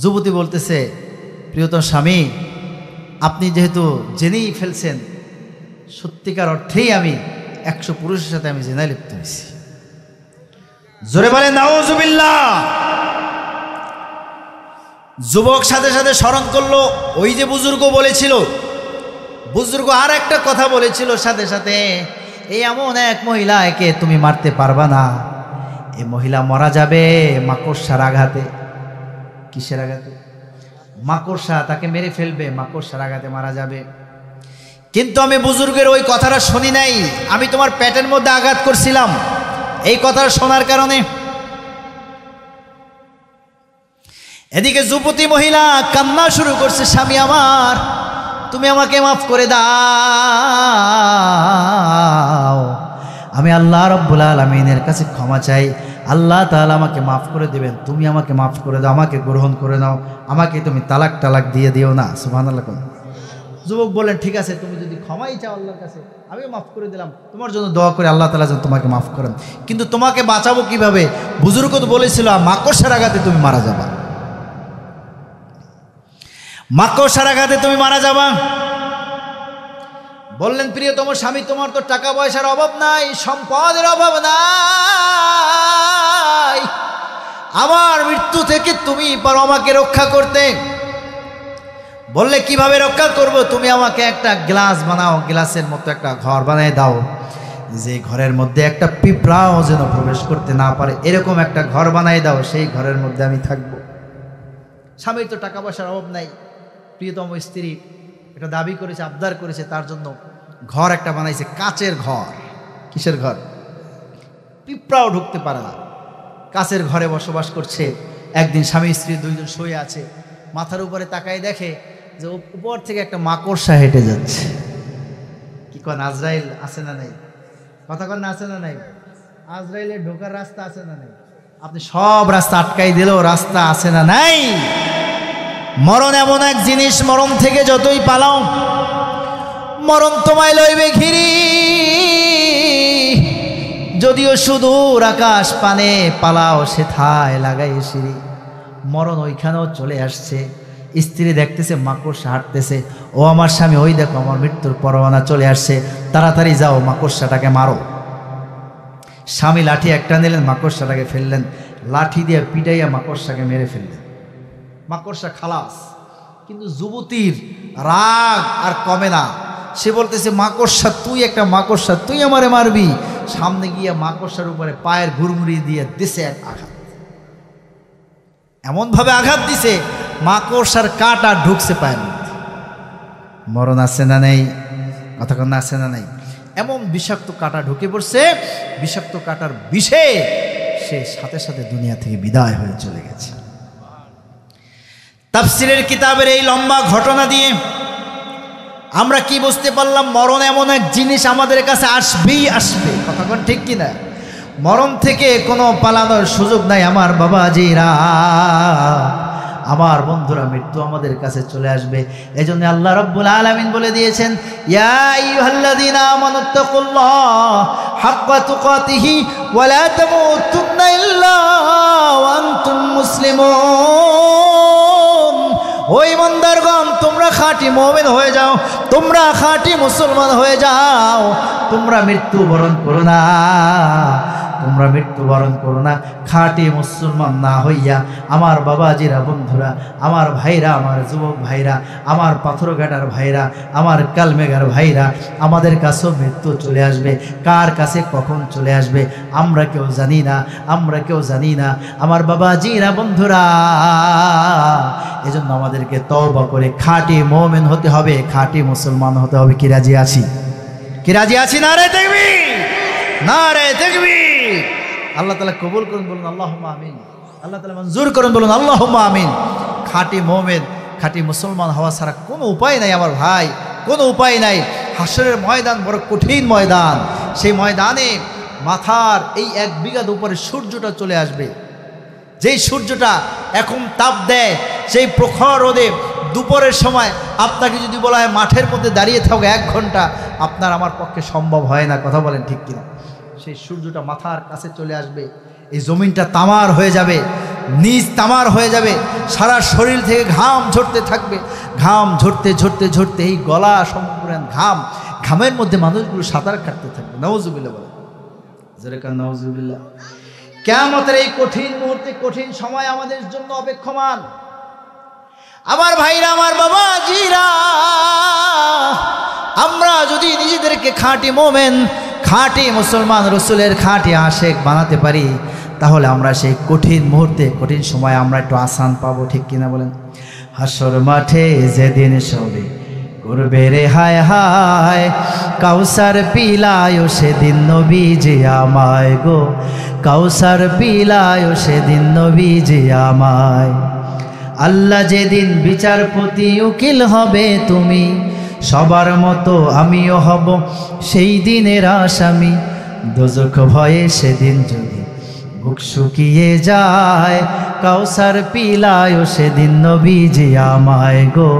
যুবতী বলতেছে প্রিয়তম স্বামী, আপনি যেহেতু জেনেই ফেলছেন, সত্যিকার অর্থেই আমি 100 পুরুষের সাথে আমি জেনায় লিপ্ত হয়েছি। জোরে বলে নাউজুবিল্লাহ। যুবক সাথে সাথে স্মরণ করলো ওই যে বুজুর্গ বলেছিল, বুজুর্গ আর একটা কথা বলেছিল সাথে সাথে, এই এমন এক মহিলা, একে তুমি মারতে পারবা না। এই মহিলা মারা যাবে মাকড়সার আঘাতে। কিসের আঘাতে? মাকড়সা তাকে মেরে ফেলবে, মাকড়সার আঘাতে মারা যাবে। কিন্তু আমি বুজুর্গের ওই কথাটা শুনি নাই, আমি তোমার পেটের মধ্যে আঘাত করছিলাম। এই কথা শোনার কারণে এদিকে যুবতী মহিলা কান্না শুরু করছে, স্বামী আমার, তুমি আমাকে মাফ করে দাও, আমি আল্লাহ রাব্বুল আলামিনের কাছে ক্ষমা চাই, আল্লাহ তাআলা আমাকে মাফ করে দেবেন, তুমি আমাকে মাফ করে দাও, আমাকে গ্রহণ করে নাও, আমাকে তুমি তালাক দিয়ে দিও না। সুবহানাল্লাহ। যুবক বলেন, ঠিক আছে, তুমি যদি ক্ষমাই চাও আল্লাহর কাছে, আমিও মাফ করে দিলাম, তোমার জন্য দোয়া করে আল্লাহ তাআলা যেন তোমাকে মাফ করেন। কিন্তু তোমাকে বাঁচাবো কিভাবে? বুজুর্গ তো বলেছিল মাকড়সার আঘাতে তুমি মারা যাবা, মাকড়সার আঘাতে তুমি মারা যাবা। বললেন, প্রিয়তম স্বামী, তোমার তো টাকা পয়সার অভাব নাই, সম্পদের অভাব নাই, আমার মৃত্যু থেকে তুমি পারো আমাকে রক্ষা করতে। বললে, কিভাবে রক্ষা করব? তুমি আমাকে একটা গ্লাস বানাও, গ্লাসের মতো একটা ঘর বানিয়ে দাও, যে ঘরের মধ্যে একটা পিঁপড়াও যেন প্রবেশ করতে না পারে, এরকম একটা ঘর বানাই দাও, সেই ঘরের মধ্যে আমি থাকব। স্বামীর তো টাকা পয়সার অভাব নাই, প্রিয়তম স্ত্রী একটা দাবি করেছে, আবদার করেছে, তার জন্য ঘর একটা বানাইছে, কাচের ঘর। কিসের ঘর? পিঁপড়াও ঢুকতে পারে না, কাচের ঘরে বসবাস করছে। একদিন স্বামী স্ত্রী দুইজন শুয়ে আছে, মাথার উপরে তাকায় দেখে যে উপর থেকে একটা মাকড়সা হেঁটে যাচ্ছে। কি কন, আজরাইল আছে না নাই? কথা কন না, আছে না নাই? আজরাইলের ঢোকার রাস্তা আছে না নাই? আপনি সব রাস্তা আটকাই দিলেও রাস্তা আছে না নাই? মরণ এমন এক জিনিস, মরণ থেকে যতই পালাও, মরণ তোমায় লইবে ঘিরি। যদিও সুদূর আকাশ পানে পালাও, সেথায় লাগাই সিঁড়ি। মরণ ওইখানেও চলে আসছে। স্ত্রী দেখতেছে মাকড়সা হাঁটতেছে, ও আমার স্বামী, ওই দেখো আমার মৃত্যুর পরোয়ানা চলে আসছে, তাড়াতাড়ি যাও, মাকড়সাটাকে মারো। স্বামী লাঠি একটা নিলেন, মাকড়সাটাকে ফেললেন, লাঠি দিয়ে পিটাইয়া মাকড়সাকে মেরে ফেললেন, মাকড়সা খালাস। কিন্তু যুবতীর রাগ আর কমে না, সে বলতেছে, মাকড়সা তুই একটা মাকড়সা, তুই আমারে মারবি। সামনে গিয়ে মাকড়সার উপরে পায়ের ঘুরমুড়ি দিয়ে দিছে এক আঘাত, এমনভাবে আঘাত দিছে মাকড়সার কাঁটা ঢুকছে পায়ের মধ্যে। মরণ আছে না নেই? কথা কন না, আছে না নেই? এমন বিষাক্ত কাঁটা ঢুকে পড়ছে, বিষাক্ত কাঁটার বিষে সে সাথে সাথে দুনিয়া থেকে বিদায় হয়ে চলে গেছে। তাফসীরের কিতাবের এই লম্বা ঘটনা দিয়ে আমরা কি বুঝতে পারলাম? মরণ এমন এক জিনিস আমাদের কাছে আসবেই আসবে। কথা কোন ঠিক কিনা? মরণ থেকে কোনো পালানোর সুযোগ নাই। আমার বাবাজিরা, আমার বন্ধুরা, মৃত্যু আমাদের কাছে চলে আসবে। এজন্য আল্লাহ রাব্বুল আলামিন বলে দিয়েছেন, ইয়া আইয়ুহাল্লাযীনা আমানুত্তাকুল্লাহ হাক্কা তুকাতিহি ওয়া লা তামুতুন্না ইল্লা ওয়া আনতুম মুসলিমুন। ওই ইমানদারগণ, তোমরা খাঁটি মুমিন হয়ে যাও, তোমরা খাঁটি মুসলমান হয়ে যাও, তোমরা মৃত্যুবরণ করো না, তোমরা মৃত্যুবরণ করো না খাঁটি মুসলমান না হইয়া। আমার বাবাজিরা, বন্ধুরা, আমার ভাইরা, আমার যুবক ভাইরা, আমার পাথরঘাটার ভাইরা, আমার কালমেঘার ভাইরা, আমাদের কাছেও মৃত্যু চলে আসবে। কার কাছে কখন চলে আসবে আমরা কেউ জানি না, আমরা কেউ জানি না। আমার বাবাজিরা, বন্ধুরা, এজন্য আমাদেরকে তওবা করে খাঁটি মুমিন হতে হবে, খাঁটি মুসলমান হতে হবে। কি রাজি আছি? কি রাজি আছি? নারে তাকবীর, নারে তাকবীর। আল্লাহ তাআলা কবুল করুন, বলুন আল্লাহুম্মা আমিন। আল্লাহ তাআলা মঞ্জুর করুন, বলুন আল্লাহুম্মা আমিন। খাঁটি মুমিন, খাঁটি মুসলমান হওয়া ছাড়া কোনো উপায় নাই আমার ভাই, কোনো উপায় নাই। হাসরের ময়দান বড় কঠিন ময়দান। সেই ময়দানে মাথার এই 1 বিঘার উপরে সূর্যটা চলে আসবে। যেই সূর্যটা এখন তাপ দেয়, সেই প্রখর রোদে দুপুরের সময় আপনাকে যদি বলা হয় মাঠের মধ্যে দাঁড়িয়ে থাকো 1 ঘন্টা, আপনার আমার পক্ষে সম্ভব হয় না। কথা বলেন ঠিক কিনা? সেই সূর্যটা মাথার কাছে চলে আসবে, এই জমিনটা তামার হয়ে যাবে, নিজ তামার হয়ে যাবে, সারা শরীর থেকে ঘাম ঝরতে থাকবে। ঘাম ঝরতে ঝরতে ঝরতে এই গলা সম্পূর্ণ ঘাম, ঘামের মধ্যে মানুষগুলো সাঁতার কাটতে থাকবে। নাউজুবিল্লাহ বলে, যেরকম নাউজুবিল্লাহ। কিয়ামতের এই কঠিন মুহূর্তে, কঠিন সময় আমাদের জন্য অপেক্ষমান। আমার ভাইরা, আমার বাবাজিরা, আমরা যদি নিজেদেরকে খাঁটি মুমিন, খাঁটি মুসলমান, রসুলের খাঁটি আশেক বানাতে পারি, তাহলে আমরা সেই কঠিন মুহূর্তে, কঠিন সময় আমরা একটু আসান পাবো। ঠিক কিনা বলেন? হাসর মাঠে যেদিন সবে করবে রে হায় হায়, কাউসার পিলায় সেদিন নবীজি আমায় গো, কাউসার পিলায় সেদিন নবীজি আমায়। আল্লাহ যেদিন বিচারপতি উকিল হবে তুমি, সবার মতো আমিও হব সেই দিনের আসামি। দোজখ ভয়ে সেদিন যদি বুক শুকিয়ে যায়, কাউসার পিলায় সেদিন নবীজি আমায় গো,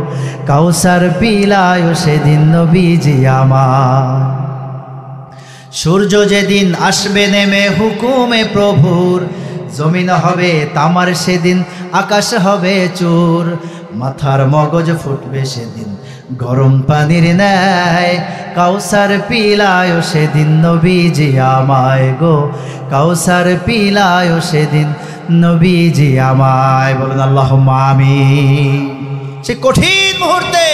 কাউসার পিলায় সেদিন নবীজি আমায়। সূর্য যেদিন আসবে নেমে হুকুমে প্রভুর, জমিন হবে তামার সেদিন, আকাশ হবে চুর, মাথার মগজ ফুটবে সেদিন গরম পানির ন্যায়, কাউসার পিলায় সেদিন নবীজি আমায় গো, কাউসার পিলায় সেদিন নবীজি আমায়। বলুন আল্লাহুম্মা আমিন। সে কঠিন মুহূর্তে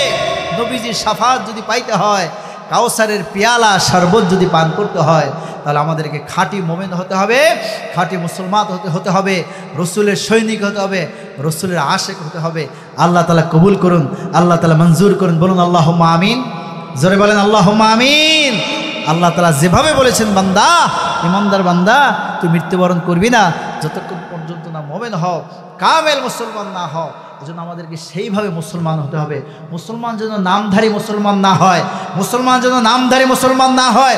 নবীজির শাফাত যদি পাইতে হয়, কাউসারের পেয়ালা শরবত যদি পান করতে হয়, তাহলে আমাদেরকে খাঁটি মোমেন হতে হবে, খাঁটি মুসলমান হতে হবে, রসুলের সৈনিক হতে হবে, রসুলের আশেক হতে হবে। আল্লাহ তাআলা কবুল করুন, আল্লাহ তাআলা মঞ্জুর করুন। বলুন আল্লাহুম্মা আমিন। জোরে বলেন আল্লাহুম্মা আমিন। আল্লাহ তাআলা যেভাবে বলেছেন, বান্দা, ইমানদার বান্দা, তুই মৃত্যুবরণ করবি না যতক্ষণ পর্যন্ত না মোমেন হও, কামেল মুসলমান না হও। এজন্য আমাদেরকে সেইভাবে মুসলমান হতে হবে। মুসলমান যেন নামধারী মুসলমান না হয়, মুসলমান যেন নামধারী মুসলমান না হয়।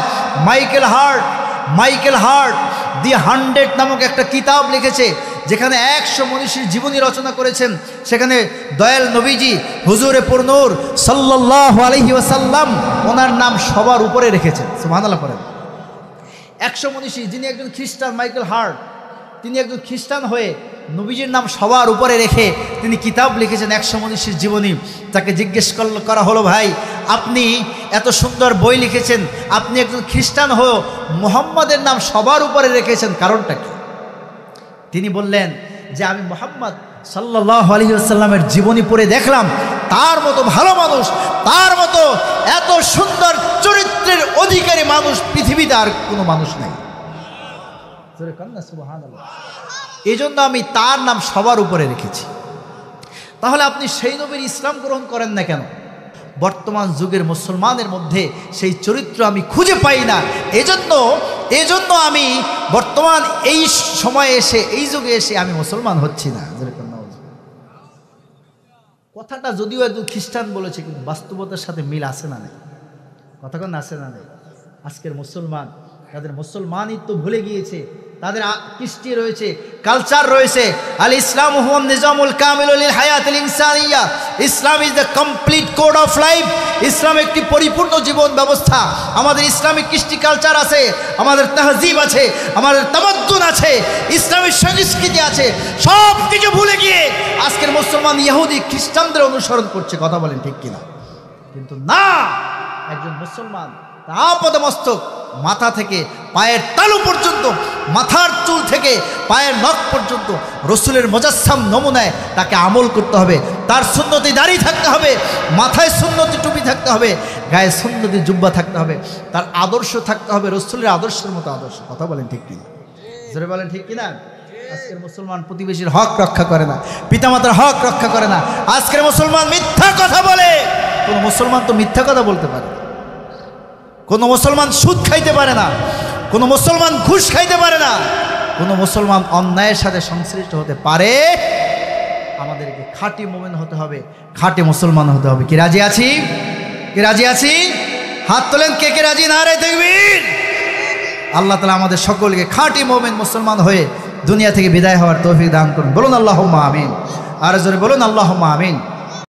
মাইকেল হার্ট দি 100 নামক একটা কিতাব লিখেছে, যেখানে 100 মনীষীর জীবনী রচনা করেছেন। সেখানে দয়াল নবীজি হুজুরে পুরনূর সাল্লাল্লাহু আলাইহি ওয়াসাল্লাম ওনার নাম সবার উপরে রেখেছেন। সুবহানাল্লাহ পড়েন। 100 মনীষী, যিনি একজন খ্রিস্টান, মাইকেল হার্ট, তিনি একজন খ্রিস্টান হয়ে নবীজির নাম সবার উপরে রেখে তিনি কিতাব লিখেছেন 100 মনীষীর জীবনী। তাকে জিজ্ঞেস করা হলো, ভাই আপনি এত সুন্দর বই লিখেছেন, আপনি একজন খ্রিস্টান হয়েও মুহাম্মাদের নাম সবার উপরে রেখেছেন, কারণটা কি? তিনি বললেন যে আমি মুহাম্মদ সাল্লাল্লাহু আলাইহি ওয়াসাল্লামের জীবনী পড়ে দেখলাম, তার মতো ভালো মানুষ, তার মতো এত সুন্দর চরিত্রের অধিকারী মানুষ পৃথিবীতে আর কোনো মানুষ নাই। সুবহানাল্লাহ। এই জন্য আমি তার নাম সবার উপরে রেখেছি। তাহলে আপনি সেই নবীর ইসলাম গ্রহণ করেন না কেন? বর্তমান যুগের মুসলমানের মধ্যে সেই চরিত্র আমি খুঁজে পাই না। এজন্য আমি বর্তমান এই সময়ে এসে, এই যুগে এসে আমি মুসলমান হচ্ছি না। কথাটা যদিও একজন খ্রিস্টান বলেছে, কিন্তু বাস্তবতার সাথে মিল আছে না নেই? কথা কোন আছে না নেই? আজকের মুসলমান তাদের মুসলমানিত্ব ভুলে গিয়েছে, তাদের কৃষ্টি রয়েছে, কালচার রয়েছে। আল ইসলাম হুয়া নিজামুল কামিল লিল হায়াতিল ইনসানিয়া। Islam is the complete code of life. ইসলাম একটি পরিপূর্ণ জীবন ব্যবস্থা। আমাদের ইসলামিক কৃষ্টি কালচার আছে, আমাদের তাহজিব আছে, আমাদের তামাদ্দুন আছে, ইসলামিক সংস্কৃতি আছে। সব কিছু ভুলে গিয়ে আজকের মুসলমান ইহুদি খ্রিস্টানদের অনুসরণ করছে। কথা বলেন ঠিক কিনা? কিন্তু না, একজন মুসলমান আপাদমস্তক মাথা থেকে পায়ের তালু পর্যন্ত, মাথার চুল থেকে পায়ের নখ পর্যন্ত রসুলের মুজাসসাম নমুনায় তাকে আমল করতে হবে। তার সুন্নতি দাড়ি থাকতে হবে, মাথায় সুন্নতি টুপি থাকতে হবে, গায়ে সুন্নতি জুব্বা থাকতে হবে, তার আদর্শ থাকতে হবে রসুলের আদর্শের মতো আদর্শ। কথা বলেন ঠিক কিনা? জোরে বলেন ঠিক কিনা? আজকের মুসলমান প্রতিবেশীর হক রক্ষা করে না, পিতামাতার হক রক্ষা করে না। আজকের মুসলমান মিথ্যা কথা বলে। কোন মুসলমান তো মিথ্যা কথা বলতে পারে? কোনো মুসলমান সুদ খাইতে পারে না, কোনো মুসলমান ঘুষ খাইতে পারে না, কোনো মুসলমান অন্যায়ের সাথে সংশ্লিষ্ট হতে পারে। আমাদেরকে খাঁটি মুমিন হতে হবে, খাঁটি মুসলমান হতে হবে। কি রাজি আছি? কি রাজি আছি? হাত তোলেন কে কে রাজি? নারে তাকবীর। আল্লাহ তাআলা আমাদের সকলকে খাঁটি মুমিন মুসলমান হয়ে দুনিয়া থেকে বিদায় হওয়ার তৌফিক দান করুন। বলুন আল্লাহুম্মা আমিন। আর জোরে বলুন আল্লাহুম্মা আমিন।